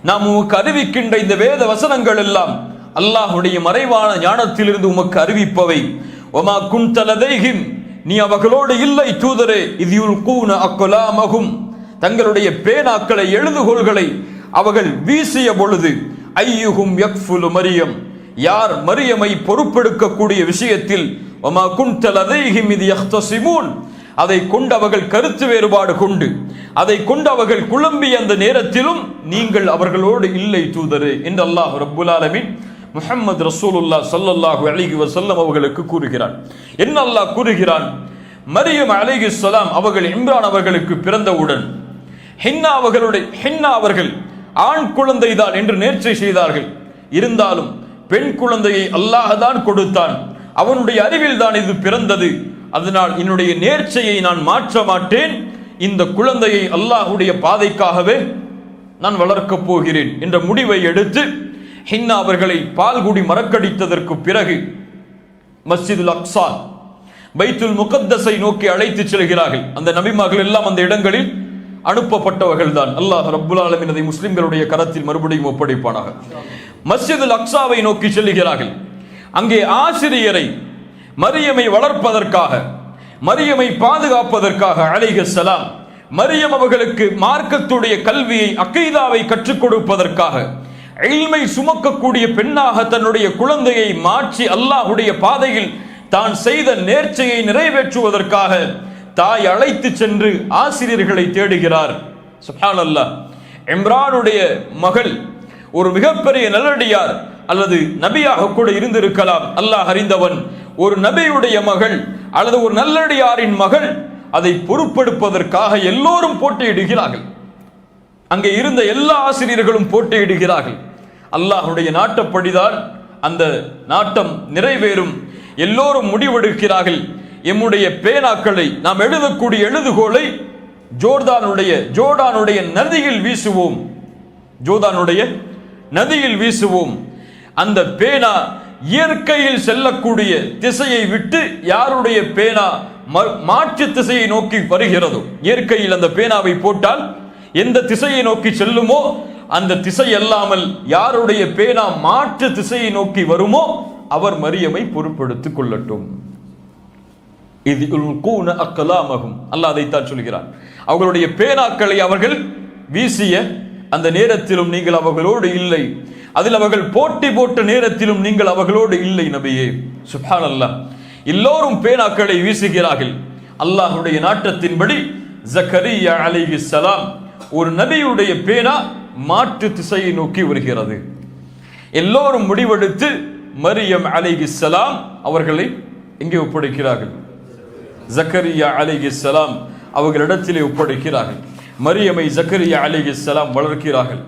நாம் உமக்கு அறிவிக்கின்ற இந்த வேத வசனங்கள் எல்லாம் அல்லாஹ்வுடைய மறைவான ஞானத்திலிருந்து உமக்கு அறிவிப்பவை. வமா குன்த லதைஹிம், நீ அவர்களோடு இல்லை தூதரே. இத் யுல்கூன அக்லாமஹும், தங்களுடைய பேனாக்களை எழுதுகோள்களை அவர்கள் வீசிய பொழுது. ஐயுஹும் யக்ஃபுலு மரியம், யார் மரியமை பொறுப்பெடுக்கக்கூடிய விஷயத்தில். வமா குன்த லதைஹிம் இத் யஹ்தஸிமூன், அதை கொண்டு அவர்கள் கருத்து வேறுபாடு கொண்டு அதை கொண்டு அவர்கள் குழம்பிய அந்த நேரத்திலும் நீங்கள் அவர்களோடு இல்லை தூதரே என்று அல்லாஹ் ரப்புல் ஆலமீன் முஹம்மது ரசூலுல்லாஹ் ஸல்லல்லாஹு அலைஹி வஸல்லம் அவர்களுக்கு கூறுகிறான். என்ன அல்லாஹ் கூறுகிறான்? மரியம் அலைஹிஸ்ஸலாம் அவர்கள் இம்ரான் அவர்களுக்கு பிறந்தவுடன் ஹின்னா அவர்கள் ஆண் குழந்தை தான் என்று நேர்ச்சை செய்தார்கள். இருந்தாலும் பெண் குழந்தையை அல்லாஹ் தான் கொடுத்தான், அவனுடைய அறிவில் தான் இது பிறந்தது. அதனால் என்னுடைய நேர்ச்சையை நான் மாற்ற மாட்டேன், இந்த குழந்தையை அல்லாஹ்வுடைய பாதைக்காகவே நான் வளர்க்கப் போகிறேன் என்ற முடிவை எடுத்து ஹின்னா அவர்களை பால்குடி மறக்கடித்ததற்கு பிறகு மஸ்ஜிதுல் அக்ஸா பைத்துல் முகத்தஸை நோக்கி அழைத்து செல்கிறார்கள். அந்த நபிமார்கள் எல்லாம் அந்த இடங்களில் அனுப்பப்பட்டவர்கள் தான். அல்லாஹ் ரப்புல் ஆலமீன் அதை முஸ்லிம்களுடைய கரத்தில் மறுபடியும் ஒப்படைப்பானாக. மஸ்ஜிதுல் அக்ஸாவை நோக்கி செல்கிறார்கள். அங்கே ஆசிரியரை மரியமை வளர்ப்பதற்காக, மரியமை பாதுகாப்பதற்காக அலைஹிஸ்ஸலாம் மரியம் அவர்களுக்கு மார்க்கத்துடைய கல்வியை, அக்கீதாவை கற்றுக் கொடுப்பதற்காக, இல்மை சுமக்கக்கூடிய பெண்ணாக தன்னுடைய குழந்தையை மாற்றி அல்லாஹ்வுடைய பாதையில் தான் செய்த நேர்ச்சையை நிறைவேற்றுவதற்காக தாய் அழைத்து சென்று ஆசிரியர்களை தேடுகிறார். சுப்ஹானல்லாஹ். இம்ரானுடைய மகள் ஒரு மிகப்பெரிய நல்லடியார் அல்லது நபியாக கூட இருந்திருக்கலாம், அல்லாஹ் அறிந்தவன். ஒரு நபியுடைய மகள் அல்லது ஒரு நல்லடியாரின் மகள், அதை பொறுப்பெடுப்பதற்காக எல்லோரும் போட்டியிடுகிறார்கள். அங்கே இருந்த எல்லா ஆசிரியர்களும் போட்டியிடுகிறார்கள். அல்லாஹ்வுடைய நாட்டப்படிதான் அந்த நாட்டம் நிறைவேறும். எல்லோரும் முடிவெடுக்கிறார்கள், எம்முடைய பேனாக்களை, நாம் எழுதக்கூடிய எழுதுகோலை ஜோர்டானுடைய நதியில் வீசுவோம். ஜோர்டானுடைய நதியில் வீசுவோம். அந்த பேனா இயற்கையில் செல்லக்கூடிய திசையை விட்டு யாருடைய பேனா மாற்று திசையை நோக்கி வருகிறதோ, இயற்கையில் அந்த பேனாவை போட்டால் எந்த திசையை நோக்கி செல்லுமோ அந்த திசை அல்லாமல் யாருடைய பேனா மாற்று திசையை நோக்கி வருமோ அவர் மரியமை பொறுப்பெடுத்துக் கொள்ளட்டும். இது அக்கலாமகும், அல்லாஹ் அதைத்தான் சொல்கிறான். அவர்களுடைய பேனாக்களை அவர்கள் வீசிய அந்த நேரத்திலும் நீங்கள் அவர்களோடு இல்லை, அதில் அவர்கள் போட்டி போட்ட நேரத்திலும் நீங்கள் அவர்களோடு இல்லை நபியே. சுப்ஹானல்லாஹ். எல்லோரும் பேனாக்களை வீசுகிறார்கள். அல்லாஹ்வுடைய நாட்டத்தின்படி ஜக்கரியா அலைஹிஸ்ஸலாம் ஒரு நபியுடைய பேனா மாற்று திசையை நோக்கி வருகிறது. எல்லோரும் முடிவெடுத்து மரியம் அலைஹிஸ்ஸலாம் அவர்களை எங்கே ஒப்படைக்கிறார்கள்? ஜக்கரியா அலைஹிஸ்ஸலாம் அவர்களிடத்திலே ஒப்படைக்கிறார்கள். மரியமை ஜக்கரியா அலைஹிஸ்ஸலாம் வளர்க்கிறார்கள்.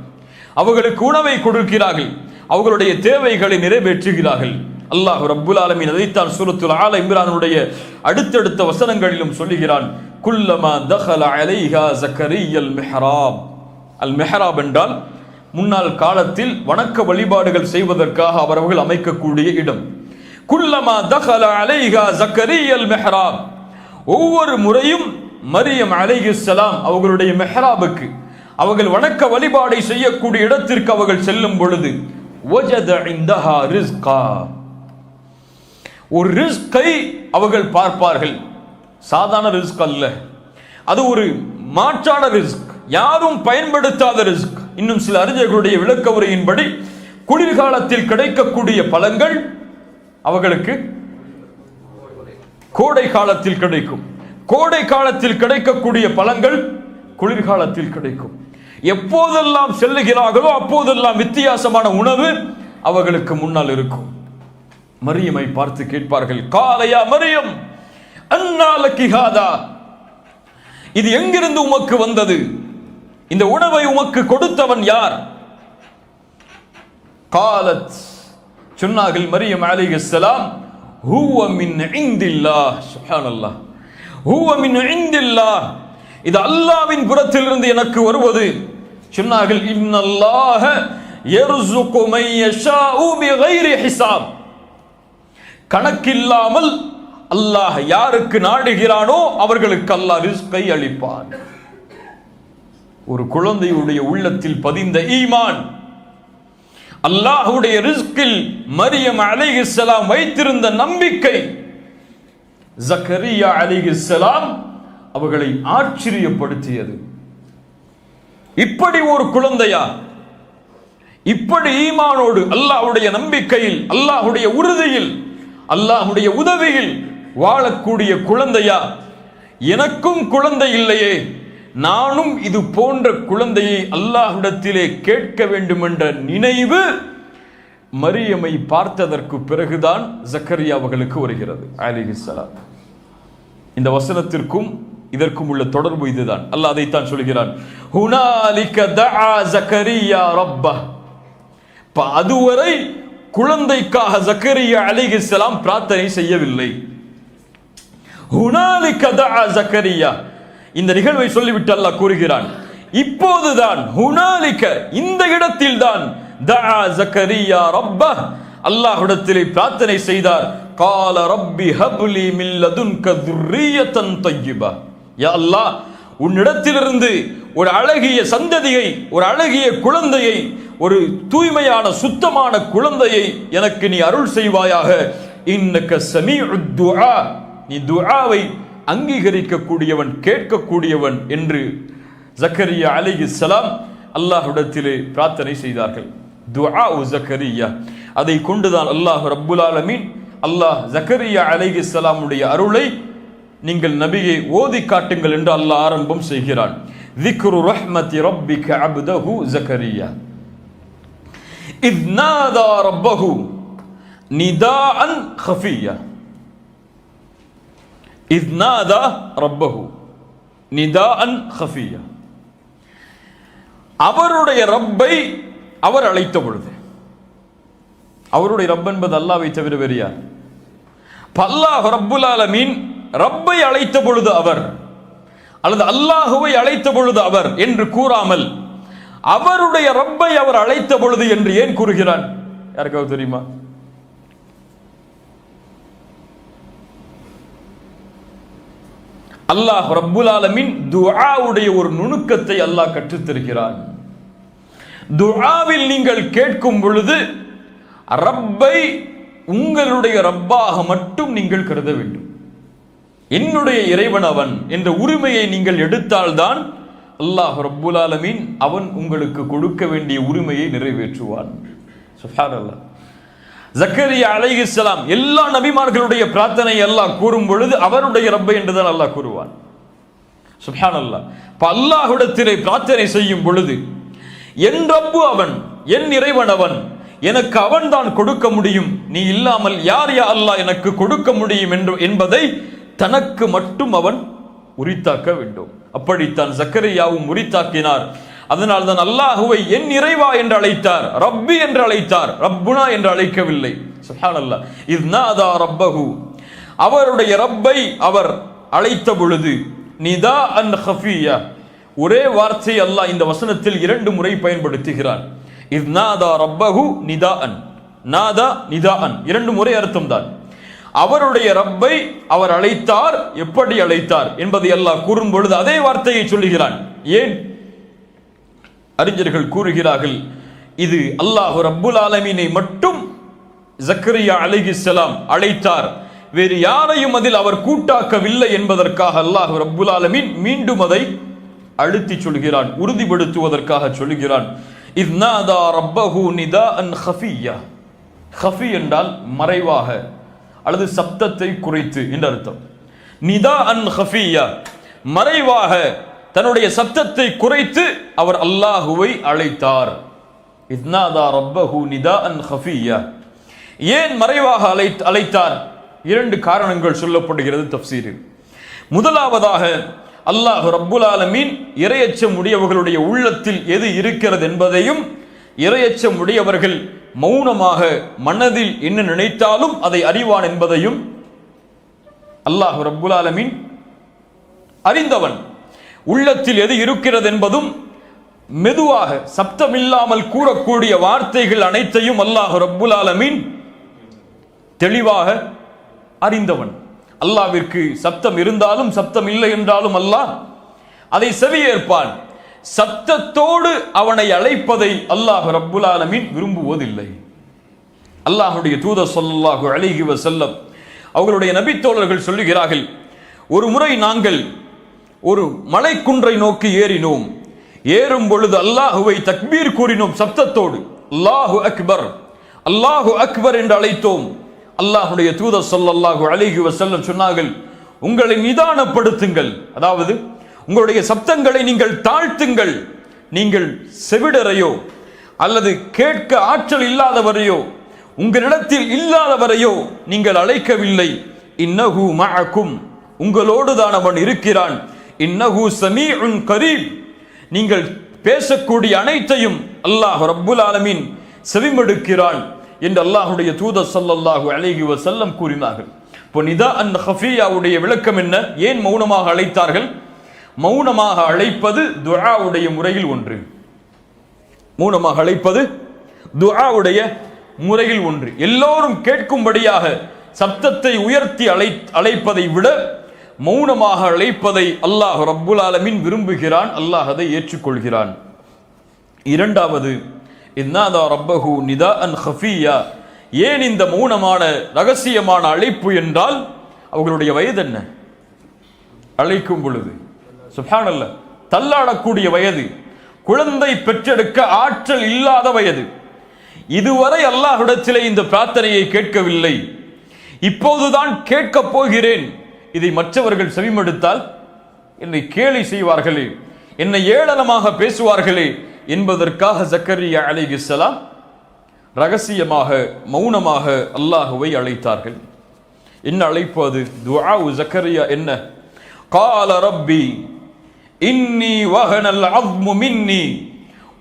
அவர்களுக்கு உணவை கொடுக்கிறார்கள். அவர்களுடைய தேவைகளை நிறைவேற்றுகிறார்கள். அல்லாஹ் ரப்புல் ஆலமீன் அதைத்தான் சூரத்துல் ஆல இம்ரானுடைய அடுத்தடுத்த வசனங்களிலும் சொல்லுகிறான். குல்லமா தഖல அலைஹா ஜக்கரியல் மிஹ்ராப். அல் மிஹ்ராப் என்றால் முன்னாள் காலத்தில் வணக்க வழிபாடுகள் செய்வதற்காக அவர்கள் அமைக்கக்கூடிய இடம். குல்லமா தഖல அலைஹா ஜக்கரியல் மிஹ்ராப். ஒவ்வொரு முறையும் மரியம் அலைஹிஸ்ஸலாம் அவர்களுடைய மிஹ்ராபுக்கு, அவர்கள் வணக்க வழிபாடை செய்யக்கூடிய இடத்திற்கு அவர்கள் செல்லும் பொழுது வஜத இந்தஹா ரிஸ்கா, ஒரு ரிஸ்கை அவர்கள் பார்ப்பார்கள். சாதாரண ரிஸ்க் அல்ல, அது ஒரு மாற்றான ரிஸ்க், யாரும் பயன்படுத்தாத ரிஸ்க். இன்னும் சில அறிஞர்களுடைய விளக்க உரையின்படி குளிர்காலத்தில் கிடைக்கக்கூடிய பழங்கள் அவர்களுக்கு கோடை காலத்தில் கிடைக்கும். கோடை காலத்தில் கிடைக்கக்கூடிய பழங்கள் குளிர்காலத்தில் கிடைக்கும். எப்போதெல்லாம் செல்லுகிறார்களோ அப்போதெல்லாம் வித்தியாசமான உணவு அவர்களுக்கு முன்னால் இருக்கும். மரியமை பார்த்து கேட்பார்கள், காலையா மரியம் அன்னா லக்கி ஹாதா, இது எங்கிருந்து உமக்கு வந்தது? இந்த உணவை உமக்கு கொடுத்தவன் யார்? காலத், சொன்னார்கள் மரியம் அலைஹிஸ்ஸலாம், ஹுவ மின் இந்தில்லாஹ். சுப்ஹானல்லாஹ். ஹுவ மின் இந்தில்லாஹ், இது அல்லாஹ்வின் புறத்திலிருந்து எனக்கு வருவது. சொன்னார்கள், இன்னல்லாஹ யர்ஸுகு மை யஷாஉ பிகைரி ஹிசாப், கணக்கில்லாமல் அல்லாஹ் யாருக்கு நாடுகிறானோ அவர்களுக்கு அல்லாஹ் ரிஸ்கை அளிப்பான். ஒரு குழந்தையுடைய உள்ளத்தில் பதிந்த ஈமான், அல்லாஹ்வுடைய ரிஸ்கில் மரியம் அலைஹிஸ்ஸலாம் வைத்திருந்த நம்பிக்கை, ஜக்கரியா அலைஹிஸ்ஸலாம் அவர்களை ஆச்சரியப்படுத்தியது. இப்படி ஒரு குழந்தையா, இப்படி ஈமானோடு அல்லாஹ்வுடைய நம்பிக்கையில், அல்லாஹ்வுடைய உறுதியில், அல்லாஹ்வுடைய உதவியில் வாழக்கூடிய குழந்தையா? எனக்கும் குழந்தை இல்லையே, நானும் இது போன்ற குழந்தையை அல்லாஹ்விடத்திலே கேட்க வேண்டும் என்ற நினைவு மரியமை பார்த்ததற்கு பிறகுதான் ஜக்கரியா அவர்களுக்கு வருகிறது அலைஹிஸ்ஸலாம். இந்த வசனத்திற்கும் இதற்கும் உள்ள தொடர்பு இதுதான். அல்லாஹ் அதைத்தான் சொல்கிறான், ஹுனாலிக தஆ ஜக்கரியா ரப்பஹ். அதுவரை குழந்தைக்காக ஜக்கரியா அலைஹிஸ்ஸலாம் பிரார்த்தனை செய்யவில்லை. ஹுனாலிக தஆ ஜக்கரியா, இந்த நிகழ்வை சொல்லிவிட்டு அல்லாஹ் கூறுகிறான், இப்போதுதான் ஹுனாலிக, இந்த இடத்தில் தான் தஆ ஜக்கரியா ரப்பஹ், அல்லாஹ்விடத்திலே பிரார்த்தனை செய்தார். கால ரப்பி ஹப்லி மின் லதுன்க துர்ரியத்தன் தய்யிபா. யா அல்லாஹ், உன்னிடத்திலிருந்து ஒரு அழகிய சந்ததியை, ஒரு அழகிய குழந்தையை, ஒரு தூய்மையான சுத்தமான குழந்தையை எனக்கு நீ அருள் செய்வாயாக. இன்னக ஸமீஉத் துஆ, நீ துஆவை அங்கீகரிக்கக்கூடியவன், கேட்கக்கூடியவன் என்று ஜக்கரியா அலைஹிஸ்ஸலாம் அல்லாஹ்விடத்திலே பிரார்த்தனை செய்தார்கள். துஆ ஜக்கரியா. அதை கொண்டுதான் அல்லாஹ் ரப்புல் ஆலமீன் அல்லாஹ் ஜக்கரியா அலைஹிஸ்ஸலாமுடைய அருளை நீங்கள் நபியை ஓதி காட்டுங்கள் என்று அல்லாஹ் ஆரம்பம் செய்கிறான். ذِكْرُ رَحْمَةِ رَبِّكَ عَبْدَهُ زَكَرِيَّا إِذْ نَادَى رَبَّهُ نِدَاءً خَفِيًّا إِذْ نَادَى رَبَّهُ نِدَاءً خَفِيًّا அவருடைய ரப்பை அவர் அழைத்த பொழுது, அவருடைய ரப் என்பது அல்லாஹ்வை தவிர வேறு யார்? அல்லாஹ் ரப்புல் ஆலமீன் ரப்பை அழைத்த பொழுது அவர், அல்லது அல்லாஹுவை அழைத்த பொழுது அவர் என்று கூறாமல் அவருடைய ரப்பை அவர் அழைத்த பொழுது என்று ஏன் கூறுகிறான்? யாருக்காவது தெரியுமா? அல்லாஹ் ரப்புல் ஆலமீன் துஆவுடைய ஒரு நுணுக்கத்தை அல்லாஹ் கற்றுத் தருகிறான். துஆவில் நீங்கள் கேட்கும் பொழுது ரப்பை உங்களுடைய ரப்பாக மட்டும் நீங்கள் கருத வேண்டும். என்னுடைய இறைவன் அவன் என்ற உரிமையை நீங்கள் எடுத்தால்தான் அல்லாஹ் ரப்புல் ஆலமீன் அவன் உங்களுக்கு கொடுக்க வேண்டிய உரிமையை நிறைவேற்றுவான். சுப்ஹானல்லாஹ். ஜக்கரியா அலைஹிஸ்ஸலாம் எல்லா நபிமார்களுடைய பிரார்த்தனை அல்லாஹ் கூறும் பொழுது அவருடைய ரப்பை என்றுதான் அல்லாஹ் கூறுவான். சுப்ஹானல்லாஹ். அல்லாஹ்விடத்திலே பிரார்த்தனை செய்யும் பொழுது என் ரப்பு அவன், என் இறைவன் அவன், எனக்கு அவன் தான் கொடுக்க முடியும், நீ இல்லாமல் யார் யா அல்லாஹ் எனக்கு கொடுக்க முடியும் என்பதை தனக்கு மட்டும் அவன் உரித்தாக்க வேண்டும். அப்படித்தான் ஜக்கரியாவும் உரித்தாக்கினார். அதனால் தான் அல்லாஹுவை என் இறைவா என்று அழைத்தார், ரப்பி என்று அழைத்தார், ரப்புனா என்று அழைக்கவில்லை. சுப்ஹானல்லாஹ். இஸ் நாதா ரப்பஹு, அவருடைய ரப்பை அவர் அழைத்த பொழுது நிதாஅன் ஹஃபியா, ஒரே வார்த்தை அல்லாஹ் இந்த வசனத்தில் 2 முறை பயன்படுத்துகிறான். இஸ் நாதா ரப்பஹு நிதாஅன், நாதா நிதாஅன் 2 முறை அர்த்தம் தான். அவருடைய ரப்பை அவர் அழைத்தார், எப்படி அழைத்தார் என்பதை அல்லாஹ் கூறும் பொழுது அதே வார்த்தையை சொல்லுகிறான். ஏன்? அறிஞர்கள் கூறுகிறார்கள், இது அல்லாஹ் ரப்புல் ஆலமீனை மட்டும் ஜக்கரியா அலைஹிஸ்ஸலாம் அழைத்தார், வேறு யாரையும் அதில் அவர் கூட்டாக்கவில்லை என்பதற்காக அல்லாஹ் ரப்புல் ஆலமீன் மீண்டும் அதை அழுத்தி சொல்கிறான், உறுதிப்படுத்துவதற்காக சொல்கிறான். இஸ் நாதா ரப்பஹு நிதாஅன் ஹஃபியா. ஹஃபி என்றால் மறைவாக அல்லது சப்தத்தை குறைத்து என்ற அர்த்தம். நிதாஅன் ஹஃபியா, மறைவாக தன்னுடைய சப்தத்தை குறைத்து அவர் அல்லாஹுவை அழைத்தார். இஸ் நாதா ரப்பஹு நிதாஅன் ஹஃபியா. ஏன் மறைவாக அழைத்தார்? 2 காரணங்கள் சொல்லப்படுகிறது தஃப்சீரில். முதலாவதாக அல்லாஹ் ரப்புல் ஆலமீன் இறையச்சம் உடையவர்களுடைய உள்ளத்தில் எது இருக்கிறது என்பதையும், இறையச்சம் உடையவர்கள் மௌனமாக மனதில் என்ன நினைத்தாலும் அதை அறிவான் என்பதையும் அல்லாஹ் ரப்புல் ஆலமீன் அறிந்தவன். உள்ளத்தில் எது இருக்கிறது என்பதும் மெதுவாக சப்தமில்லாமல் கூறக்கூடிய வார்த்தைகள் அனைத்தையும் அல்லாஹ் ரப்புல் ஆலமீன் தெளிவாக அறிந்தவன். அல்லாஹ்விற்கு சப்தம் இருந்தாலும் சப்தம் இல்லை என்றாலும் அல்லாஹ் அதை செவியேற்பான். சப்தத்தோடு அவனை அழைப்பதை அல்லாஹ் ரப்புல் ஆலமீன் விரும்புவதில்லை. அல்லாஹ்வுடைய தூதர் ஸல்லல்லாஹு அலைஹி வஸல்லம் அவர்களுடைய நபித்தோழர்கள் சொல்லுகிறார்கள், ஒரு முறை நாங்கள் ஒரு மலைக்குன்றை நோக்கி ஏறினோம். ஏறும் பொழுது அல்லாஹுவை தக்பீர் கூறினோம் சப்தத்தோடு. அல்லாஹு அக்பர், அல்லாஹு அக்பர் என்று அழைத்தோம். அல்லாஹ்வுடைய தூதர் ஸல்லல்லாஹு அலைஹி வஸல்லம் சொன்னார்கள், உங்களை நிதானப்படுத்துங்கள், அதாவது உங்களுடைய சப்தங்களை நீங்கள் தாழ்த்துங்கள். நீங்கள் செவிடரையோ அல்லது கேட்க ஆற்றல் இல்லாதவரையோ உங்களிடத்தில் இல்லாதவரையோ நீங்கள் அழைக்கவில்லை. இன்னஹு மஅக்கும், உங்களோடு தான் அவன் இருக்கிறான். இன்னஹு ஸமீஉன் கரீப், நீங்கள் பேசக்கூடிய அனைத்தையும் அல்லாஹ் ரப்புல் ஆலமீன் செவிமடுக்கிறான் என்று அல்லாஹ்வுடைய தூதர் ஸல்லல்லாஹு அலைஹி வஸல்லம் கூறினார்கள். இப்போ நிதாஅன் ஹஃபியாவுடைய விளக்கம் என்ன? ஏன் மௌனமாக அழைத்தார்கள்? மௌனமாக அழைப்பது துஆவுடைய முறையில் ஒன்று. மௌனமாக அழைப்பது துஆவுடைய முறையில் ஒன்று. எல்லோரும் கேட்கும்படியாக சப்தத்தை உயர்த்தி அழைப்பதை விட மௌனமாக அழைப்பதை அல்லாஹ் ரப்புல் ஆலமீன் விரும்புகிறான், அல்லாஹ் அதை ஏற்றுக்கொள்கிறான். இரண்டாவது, இன்னாதா ரப்பஹு நிதாஅன் ஹஃபியா, ஏன் இந்த மௌனமான ரகசியமான அழைப்பு என்றால் அவர்களுடைய வயது என்ன? அழைக்கும் பொழுது சுப்ஹானல்லாஹ், தள்ளாடக்கூடிய வயது, குழந்தை பெற்றெடுக்க ஆற்றல் இல்லாத வயது. இதுவரை அல்லாஹ்விடத்திலே இந்த பிரார்த்தனையை கேட்கவில்லை, இப்போதுதான் கேட்கப் போகிறேன். இதை மற்றவர்கள் செவிமடுத்தால் என்னை கேலி செய்வார்களே, என்னை ஏளனமாக பேசுவார்களே என்பதற்காக ஜக்கரியா அலைஹிஸ்ஸலாம் ரகசியமாக மௌனமாக அல்லாஹுவை அழைத்தார்கள். என்ன அழைப்பு அது? துஆ ஜக்கரியா என்ன? قال ربي إني وهن العظم مني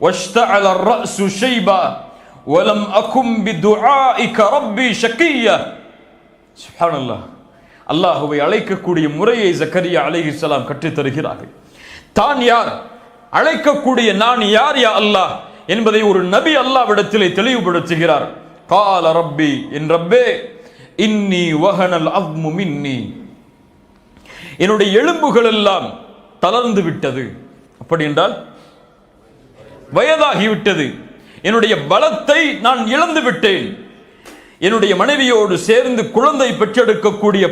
واشتعل الرأس شيبا ولم أكن بدعائك ربي شقيا. سبحان الله. அல்லாஹுவை அழைக்கக்கூடிய முறையை ஜக்கரியா அலைஹிஸ்ஸலாம் கற்றுத் தருகிறார்கள். தான் யார், அழைக்கக்கூடிய நான் யார் யா அல்லாஹ் என்பதை ஒரு நபி அல்லாஹ்விடத்திலே தெளிவுபடுத்துகிறார். قال ربي, என் ரப்பே, இன்னி வஹனல் அஸ்மு மின்னி, என்னுடைய எலும்புகள் எல்லாம் தளர்ந்து விட்டது. அப்படி என்றால் வயதாகிவிட்டது, என்னுடைய பலத்தை நான் இழந்து விட்டேன். என்னுடைய மனைவியோடு சேர்ந்து குழந்தை பெற்றெடுக்கக்கூடிய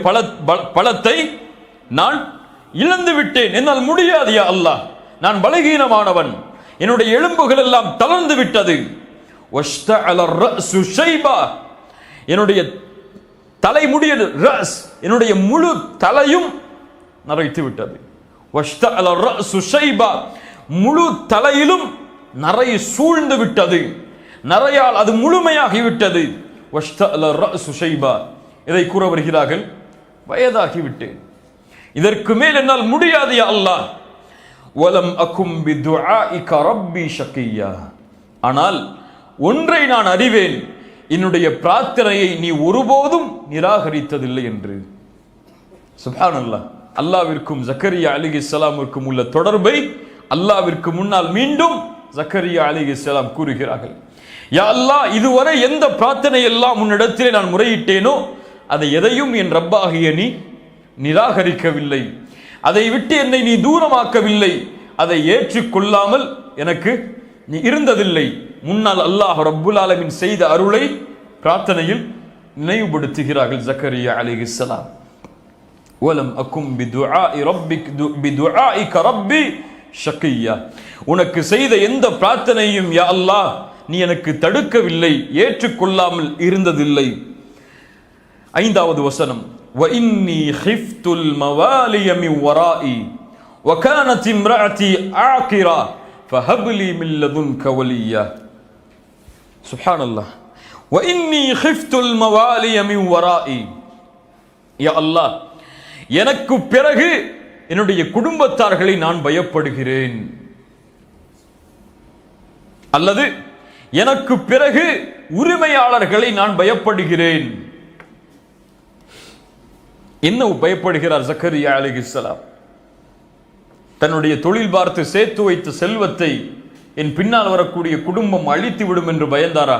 பலத்தை நான் இழந்து விட்டேன். என்னால் முடியாது யா அல்லாஹ், நான் பலகீனமானவன், என்னுடைய எலும்புகள் எல்லாம் தளர்ந்து விட்டது. என்னுடைய தலைமுடிய ரஸ், என்னுடைய முழு தலையும் நரைத்து விட்டது. முழு தலையிலும் நரை சூழ்ந்து விட்டது, நரையால் அது முழுமையாகிவிட்டது. இதை கூற வருகிறார்கள், வயதாகிவிட்டேன், இதற்கு மேல் என்னால் முடியாது யா அல்லாஹ். வலம் அகும் பிதுஆஇக ரப்பி ஷகியா, ஆனால் ஒன்றை நான் அறிவேன், என்னுடைய பிரார்த்தனையை நீ ஒருபோதும் நிராகரித்ததில்லை என்று. சுப்ஹானல்லாஹ். அல்லாஹ்விற்கும் ஜக்கரியா அலைஹிஸ்ஸலாமுக்கும் உள்ள தொடர்பை அல்லாஹ்விற்கு முன்னால் மீண்டும் ஜக்கரியா அலைஹிஸ்ஸலாம் கூறுகிறார்கள். யா அல்லாஹ், இதுவரை எந்த பிரார்த்தனை எல்லாம் உன்னிடத்திலே நான் முறையிட்டேனோ அதை எதையும் என் ரப்பாகிய நீ நிராகரிக்கவில்லை, அதை விட்டு என்னை நீ தூரமாக்கவில்லை, அதை ஏற்றுக்கொள்ளாமல் எனக்கு நீ இருந்ததில்லை. முன்னால் அல்லாஹ் ரப்புல் ஆலமீன் செய்த அருளை பிரார்த்தனையில் நினைவுபடுத்துகிறார்கள் ஜக்கரியா அலைஹிஸ்ஸலாம். வலம் அகும் பிதுஆஇக ரப்பி ஷகியா, உனக்கு செய்த எந்த பிரார்த்தனையும் யா அல்லாஹ் நீ எனக்கு தடுக்கவில்லை, ஏற்றுக்கொள்ளாமல் இருந்ததில்லை. 5வது வசனம், وإني خفت الموالي من ورائي وكانت امرأتي عاقرا فهب لي من لدنك وليا. سبحان الله. وإني خفت الموالي من ورائي, யா அல்லாஹ், எனக்கு பிறகு என்னுடைய குடும்பத்தார்களை நான் பயப்படுகிறேன், அல்லது எனக்கு பிறகு உரிமையாளர்களை நான் பயப்படுகிறேன். என்ன பயப்படுகிறார் ஜக்கரியா அலைஹிஸ்ஸலாம்? தன்னுடைய தொழில் பார்த்து சேர்த்து வைத்த செல்வத்தை என் பின்னால் வரக்கூடிய குடும்பம் அழித்து விடும் என்று பயந்தாரா?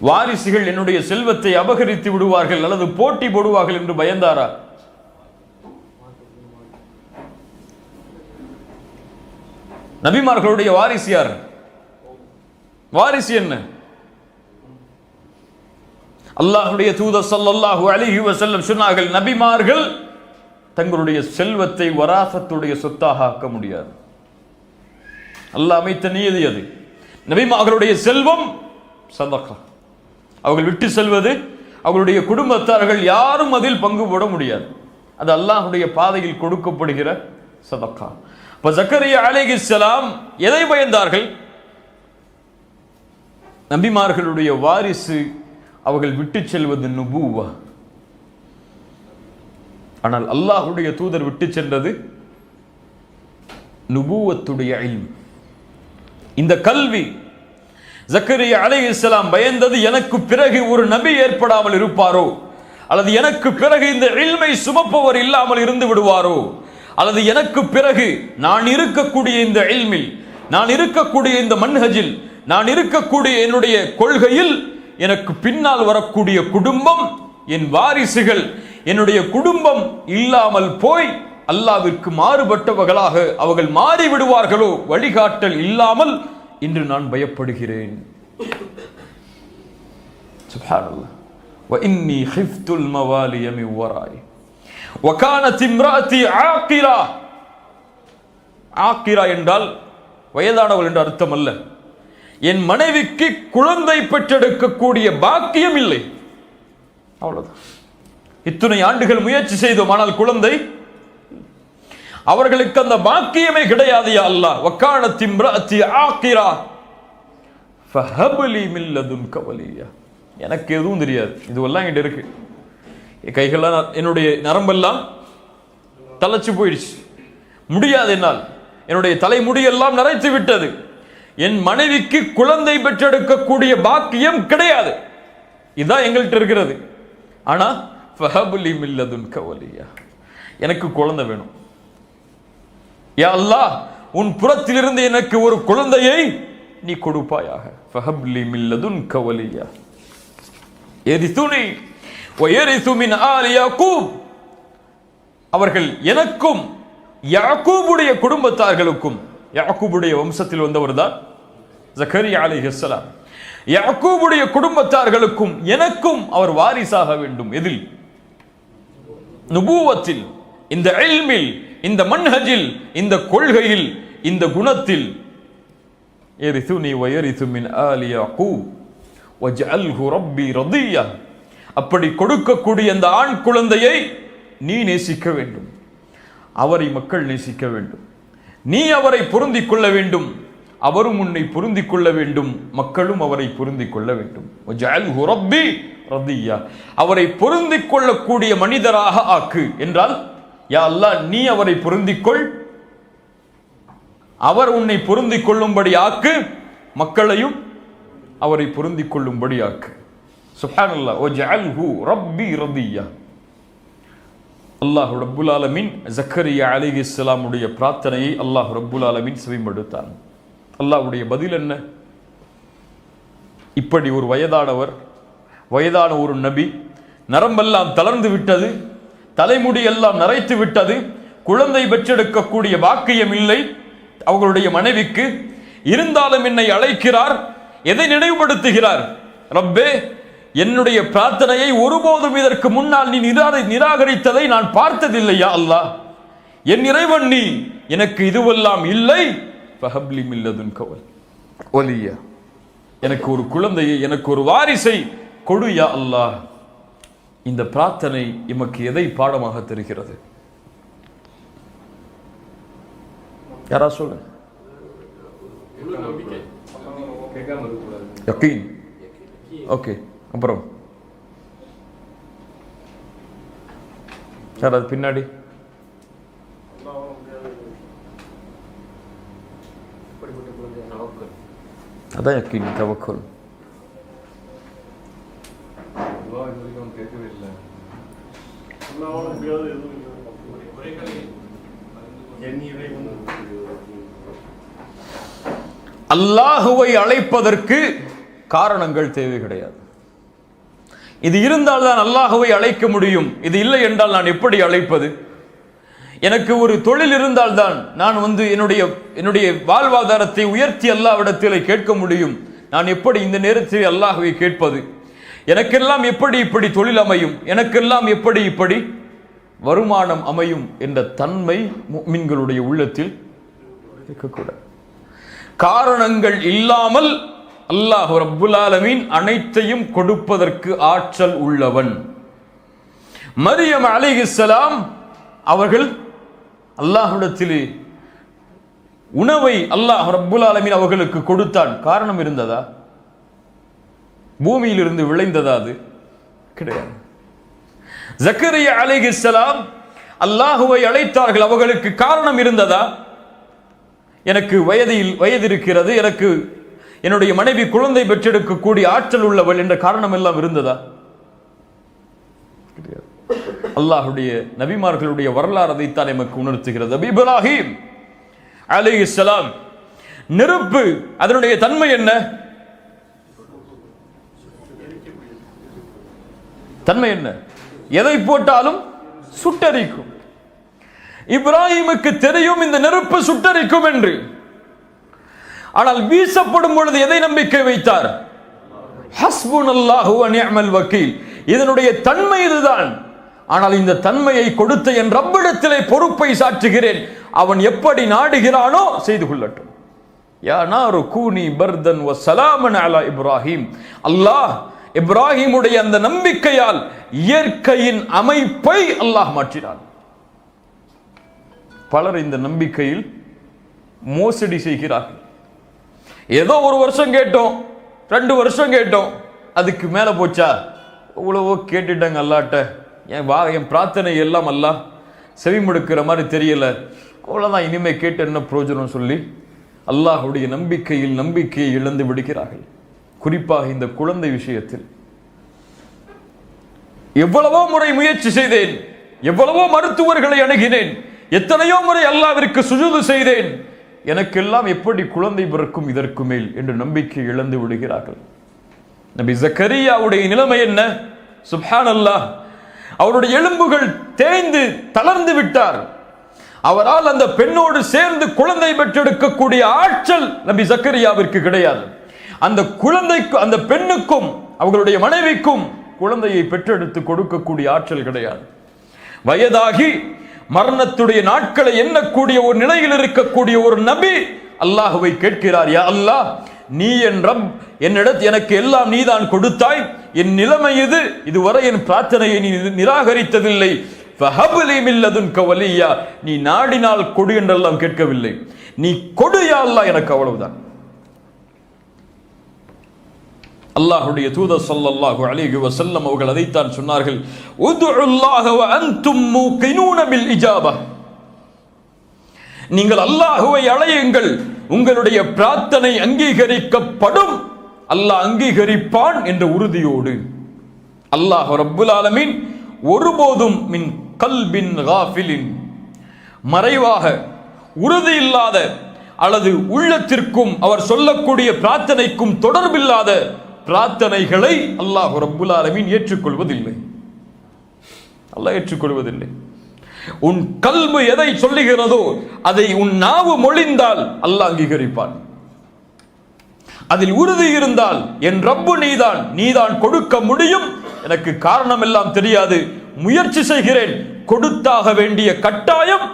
வாரிசுகள் என்னுடைய செல்வத்தை அபகரித்து விடுவார்கள் அல்லது போட்டி போடுவார்கள் என்று பயந்தாரா? நபிமார்களுடைய வாரிசு யார்? வாரிசு என்ன? அல்லாஹ்வுடைய தூதர் ஸல்லல்லாஹு அலைஹி வஸல்லம் சொன்னார்கள், நபிமார்கள் தங்களுடைய செல்வத்தை வராசத்துடைய சொத்தாக ஆக்க முடியாது. அல்லாஹ் அமைத்த நியதி அது. நபிமார்களுடைய செல்வம் சதகா, அவர்கள் விட்டு செல்வது, அவர்களுடைய குடும்பத்தார்கள் யாரும் அதில் பங்கு போட முடியாது. அது அல்லாஹ்வுடைய பாதையில் கொடுக்கப்படுகிற சதகா. அப்ப ஜக்கரியா அலைஹிஸ்ஸலாம் எதை பயந்தார்கள்? நபிமார்களுடைய வாரிசு அவர்கள் விட்டு செல்வது நுபுவா. ஆனால் அல்லாஹ்வுடைய தூதர் விட்டு சென்றது நுபுவத்துடைய இல்ம், இந்த கல்வி. ஜக்கரியா அலைஹிஸ்ஸலாம் பயந்தது, எனக்கு பிறகு ஒரு நபி ஏற்படாமல் இருப்பாரோ, அல்லது எனக்கு பிறகு இந்த இல்மை சுமப்பவர் இல்லாமல் இருந்து விடுவாரோ, அல்லது எனக்கு பிறகு நான் இருக்கக்கூடிய இந்த இல்மில், நான் இருக்கக்கூடிய இந்த மன்ஹஜில், நான் இருக்கக்கூடிய என்னுடைய கொள்கையில் எனக்கு பின்னால் வரக்கூடிய குடும்பம், என் வாரிசுகள், என்னுடைய குடும்பம் இல்லாமல் போய் அல்லாஹ்விற்கு மாறுபட்டவர்களாக அவர்கள் மாறிவிடுவார்களோ, வழிகாட்டல் இல்லாமல் இன்று நான் பயப்படுகிறேன். சுப்ஹானல்லாஹ். وإني خفت الموالي من ورائي وكانت امرأتي عاقرة. ஆக்கிரா என்றால் வயதானவள் என்ற அர்த்தம் அல்ல. என் மனைவிக்கு குழந்தை பெற்றெடுக்கக்கூடிய பாக்கியம் இல்லை. அவ்வளவுதான். இத்தனை ஆண்டுகள் முயற்சி செய்தோம், ஆனால் குழந்தை அவர்களுக்கு அந்த பாக்கியமே கிடையாது. யா அல்லாஹ், வகானத் இம்ராஅத்தி ஆகிரா ஃபஹப்லி மின் லதுன்க வலியா. எனக்கு எதுவும் தெரியாது, இதுவெல்லாம் என்கிட்ட இருக்கு. கைகள்லாம், என்னுடைய நரம்பெல்லாம் தளச்சு போயிடுச்சு, முடியாது என்னால், என்னுடைய தலைமுடியெல்லாம் நரைத்து விட்டது, என் மனைவிக்கு குழந்தை பெற்றெடுக்கக்கூடிய பாக்கியம் கிடையாது. இதுதான் எங்கள்கிட்ட இருக்கிறது. ஆனா ஃபஹப்லி மின் லதுன்க வலியா, எனக்கு குழந்தை வேணும். யா அல்லாஹ், உன் புறத்திலிருந்து எனக்கு ஒரு குழந்தையை நீ கொடுப்பாயாக. ஃபஹப்லி மின் லதுன்க வலியா யரிசுனி வ யரிசு மின் ஆலி யாக்கூப். அவர்கள் எனக்கும் யாக்கூபுடைய குடும்பத்தார்களுக்கும், யாக்கூபுடைய வம்சத்தில் வந்தவர்தான் ஜக்கரியா அலைஹிஸ்ஸலாம், யாக்கூபுடைய குடும்பத்தார்களுக்கும் எனக்கும் அவர் வாரிசாக வேண்டும். எதில்? நுபுவத்தில், இந்த இல்மில், இந்த மன்ஹஜில், இந்த கொள்கையில், இந்த குணத்தில். யரிசுனி வ யரிசு மின் ஆலி யாக்கூப் வஜ்அல்ஹு ரப்பி ரதியா. அப்படி கொடுக்கக்கூடிய அந்த ஆண் குழந்தையை நீ நேசிக்க வேண்டும், அவரை மக்கள் நேசிக்க வேண்டும், நீ அவரை பொருந்திக் கொள்ள வேண்டும், அவரும் உன்னை பொருந்திக் கொள்ள வேண்டும், மக்களும் அவரை பொருந்திக் கொள்ள வேண்டும். வஜ்அல்ஹு ரப்பி ரதியா, அவரை பொருந்திக் கொள்ளக்கூடிய மனிதராக ஆக்கு என்றால், யா அல்லாஹ், நீ அவரை பொருந்திக்கொள், அவர் உன்னை பொருந்திக் கொள்ளும்படி ஆக்கு, மக்களையும் அவரை பொருந்திக் கொள்ளும்படி ஆக்கு. சுப்ஹானல்லாஹ். வஜ்அல்ஹு ரப்பி ரதியா. அல்லாஹ் ரப்புல் ஆலமீன் ஜக்கரியா அலைஹிஸ்ஸலாமுடைய பிரார்த்தனையை அல்லாஹ் ரப்புல் ஆலமீன் செவிமடுத்தான். அல்லாஹ்வுடைய பதில் என்ன? இப்படி ஒரு வயதான ஒரு நபி, நரம்பெல்லாம் தளர்ந்து விட்டது, தலைமுடி எல்லாம் நரைத்து விட்டது, குழந்தை பெற்றெடுக்கக்கூடிய பாக்கியம் இல்லை அவர்களுடைய மனைவிக்கு. இருந்தாலும் என்னை அழைக்கிறார். எதை நினைவுபடுத்துகிறார்? ரப்பே, என்னுடைய பிரார்த்தனையை ஒருபோதும் இதற்கு முன்னால் நீ நிராகரித்ததை நான் பார்த்ததில்லையா அல்லாஹ். என் இறைவன், நீ எனக்கு இதுவெல்லாம் இல்லை. ஃபஹப்லி மின் லதுன்க வலியா, எனக்கு ஒரு குழந்தையை, எனக்கு ஒரு வாரிசை கொடு யா அல்லாஹ். இந்த பிரார்த்தனை எமக்கு எதை பாடமாக தெரிகிறது? யாரா சொல்லு. யகீன். ஓகே, அப்புறம் சார் அது பின்னாடி அதான் யகீன், தவக்குல். அல்லாஹுவை அழைப்பதற்கு காரணங்கள் தேவை கிடையாது. இது இருந்தால் தான் அல்லாஹுவை அழைக்க முடியும். இது இல்லை என்றால் நான் எப்படி அழைப்பது? எனக்கு ஒரு தொழில் இருந்தால் தான் நான் என்னுடைய வாழ்வாதாரத்தை உயர்த்தி அல்லாஹ்விடத்திலே கேட்க முடியும். நான் எப்படி இந்த நேரத்தில் அல்லாஹுவை கேட்பது? எனக்கெல்லாம் எப்படி இப்படி தொழில் அமையும்? எனக்கெல்லாம் எப்படி இப்படி வருமானம் அமையும் என்ற தன்மை முஃமின்களுடைய உள்ளத்தில் இருக்கக்கூடாது. காரணங்கள் இல்லாமல் அல்லாஹ் ரப்புல் ஆலமீன் அனைத்தையும் கொடுப்பதற்கு ஆற்றல் உள்ளவன். மரியம் அலைஹிஸ்ஸலாம் அவர்கள் அல்லாஹ்விடத்திலே உணவை அல்லாஹ் ரப்புல் ஆலமீன் அவர்களுக்கு கொடுத்தான். காரணம் இருந்ததா? பூமியிலிருந்து விளைந்ததா? அது கிடையாது. ஜக்கரியா அலைஹிஸ்ஸலாம் அல்லாஹுவை அழைத்தார்கள். அவர்களுக்கு காரணம் இருந்ததா? எனக்கு வயது இருக்கிறது, எனக்கு என்னுடைய மனைவி குழந்தை பெற்றெடுக்கக்கூடிய ஆற்றல் உள்ளவள் என்ற காரணம் எல்லாம் இருந்ததா? அல்லாஹுடைய நபிமார்களுடைய வரலாறு அதைத்தான் நமக்கு உணர்த்துகிறது. இப்ராஹிம் அலைஹிஸ்ஸலாம், நெருப்பு அதனுடைய தன்மை என்ன? தன்மை என்ன? எதை போட்டாலும் சுட்டரிக்கும். இப்ராஹிமுக்கு தெரியும் இந்த நெருப்பு சுட்டரிக்கும் என்று. ஆனால் வீசப்படும் பொழுது எதை நம்பிக்கை வைத்தார்? ஹஸ்புனல்லாஹு வ நிஅமல் வக்கீல், இதனுடைய தன்மை இதுதான். ஆனால் இந்த தன்மையை கொடுத்த என் ரப்பிடத்திலே பொறுப்பை சாற்றுகிறேன். அவன் எப்படி நாடுகிறானோ செய்து கொள்ளட்டும். யா நாரு கூனி பர்தன் வ ஸலாமன் அலா இப்ராஹிம். அல்லாஹ் இப்ராஹிமுடைய அந்த நம்பிக்கையால் இயற்கையின் அமைப்பை அல்லாஹ் மாற்றினான். பலர் இந்த நம்பிக்கையில் மோசடி செய்கிறார்கள். ஏதோ ஒரு வருஷம் கேட்டோம், 2 வருஷம் கேட்டோம், அதுக்கு மேல போச்சா? இவ்வளவோ கேட்டுட்டாங்க அல்லாட்ட, என் பிரார்த்தனை எல்லாம் அல்லாஹ் செவிமடுக்கிற மாதிரி தெரியல, அவ்வளவுதான், இனிமே கேட்டு என்ன பிரயோஜனம் சொல்லி அல்லாஹுடைய நம்பிக்கையை இழந்து விடுகிறார்கள். குறிப்பாக இந்த குழந்தை விஷயத்தில் எவ்வளவோ முறை முயற்சி செய்தேன், எவ்வளவோ மருத்துவர்களை அணுகினேன், எத்தனையோ முறை அல்லாஹ்விற்கு சுஜூது செய்தேன், எனக்கெல்லாம் எப்படி குழந்தை பிறக்கும் இதற்கு மேல் என்று நம்பிக்கை இழந்து விடுகிறார்கள். நபி ஜக்கரியாவுடைய நிலைமை என்ன? சுப்ஹானல்லாஹ், அவருடைய எலும்புகள் தேய்ந்து தளர்ந்து விட்டார். அவரால் அந்த பெண்ணோடு சேர்ந்து குழந்தை பெற்றெடுக்கக்கூடிய ஆற்றல் நபி ஜக்கரியாவிற்கு கிடையாது. அந்த குழந்தைக்கு, அந்த பெண்ணுக்கும் அவர்களுடைய மனைவிக்கும் குழந்தையை பெற்றெடுத்து கொடுக்கக்கூடிய ஆற்றல் கிடையாது. வயதாகி மரணத்துடைய நாட்களை எண்ணக்கூடிய ஒரு நிலையில் இருக்கக்கூடிய ஒரு நபி அல்லாஹ்வை கேட்கிறார், யா அல்லாஹ், நீ என் ரப், எனக்கு எல்லாம் நீதான் கொடுத்தாய், என் நிலைமை இதுவரை என் பிரார்த்தனையை நீ நிராகரித்ததில்லை, ஃபஹப்லி மின் லதுன்க வலியா, நீ நாடினால் கொடு என்றெல்லாம் கேட்கவில்லை, நீ கொடு யா அல்லாஹ், எனக்கு அவ்வளவுதான். அல்லாஹ்வுடைய தூதர் ஸல்லல்லாஹு அலைஹி வஸல்லம் அவர்கள் அதைத்தான் சொன்னார்கள், உதுல்லாஹ வ அன்தும் மூகினூன பில் இஜாபா, நீங்கள் அல்லாஹ்வை அழையுங்கள், உங்களுடைய பிரார்த்தனை அங்கீகரிக்கப்படும், அல்லாஹ் அங்கீகரிப்பான் என்ற உறுதியோடு. அல்லாஹ் ரப்புல் ஆலமீன் ஒருபோதும் மின் கல்பின் காஃபிலின், மறைவாக உறுதி இல்லாத அல்லது உள்ளத்திற்கும் அவர் சொல்லக்கூடிய பிரார்த்தனைக்கும் தொடர்பில்லாத பிரார்த்தனைகளை அல்லாஹ் ரப்புல் ஆலமீன் ஏற்றுக்கொள்வதில்லை. அல்லாஹ் ஏற்றுக்கொள்வதில்லை. உன் கல்பு எதை சொல்லுகிறதோ அதை உன் நாவு மொழிந்தால் அல்லாஹ் அங்கீகரிப்பான். அதில் உறுதி இருந்தால் என் ரப்பு நீதான் கொடுக்க முடியும், எனக்கு காரணம் எல்லாம் தெரியாது, முயற்சி செய்கிறேன், கொடுத்தாக வேண்டிய கட்டாயம்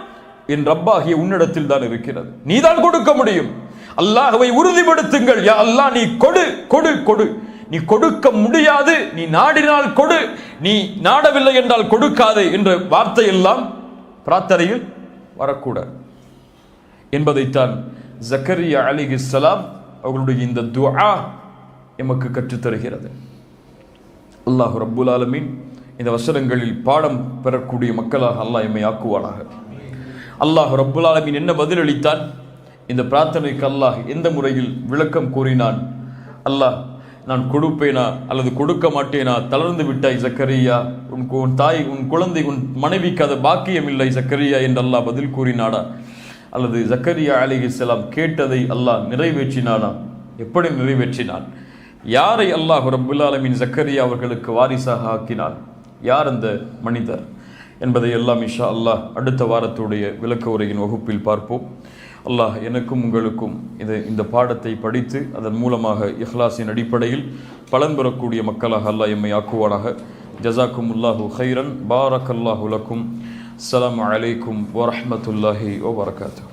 என் ரப்பாகிய உன்னிடத்தில் தான் இருக்கிறது, நீதான் கொடுக்க முடியும். அல்லாஹ்வை உறுதிப்படுத்துங்கள், யா அல்லாஹ் நீ கொடு கொடு கொடு, நீ கொடுக்க முடியாது, நீ நாடினால் கொடு, நீ நாடவில்லை என்றால் கொடுக்காதே என்ற வார்த்தை எல்லாம் பிரார்த்தனையில் வரக்கூடாது என்பதைத்தான் ஜக்கரியா அலைஹிஸ்ஸலாம் அவர்களுடைய இந்த துஆ எமக்கு கற்றுத்தருகிறது. அல்லாஹ் ரப்புல் ஆலமீன் இந்த வசனங்களில் பாடம் பெறக்கூடிய மக்களாக அல்லாஹ் எம்மை ஆக்குவானாக. அல்லாஹ் ரப்புல் ஆலமீன் என்ன பதிலளித்தான், இந்த பிரார்த்தனைக்கு அல்லாஹ் எந்த முறையில் விளக்கம் கூறினான், அல்லாஹ் நான் கொடுப்பேனா அல்லது கொடுக்க மாட்டேனா, தளர்ந்து விட்டாய் ஜக்கரியா, உன் தாய், உன் குழந்தை, உன் மனைவிக்கு அது பாக்கியம் இல்லை ஜக்கரியா என்று அல்லாஹ் பதில் கூறினானா, அல்லது ஜக்கரியா அலைஹிஸ்ஸலாம் கேட்டதை அல்லாஹ் நிறைவேற்றினானா, எப்படி நிறைவேற்றினான், யாரை அல்லாஹ் ரப்புல் ஆலமீன் ஜக்கரியா அவர்களுக்கு வாரிசாக ஆக்கினான், யார் அந்த மனிதர் என்பதை எல்லாம் இன்ஷா அல்லாஹ் அடுத்த வாரத்துடைய விளக்க உரையின் வகுப்பில் பார்ப்போம். அல்லாஹ் எனக்கும் உங்களுக்கும் இந்த பாடத்தை படித்து அதன் மூலமாக இஹ்லாஸின் அடிப்படையில் பலன் பெறக்கூடிய மக்களாக அல்லாஹ் எம்மை ஆக்குவானாக. ஜஸாக்குமுல்லாஹு ஹைரன், பாரக்கல்லாஹு லக்கும். அஸ்ஸலாமு அலைக்கும் வரஹ்மத்துல்லாஹி வபரகாத்துஹு.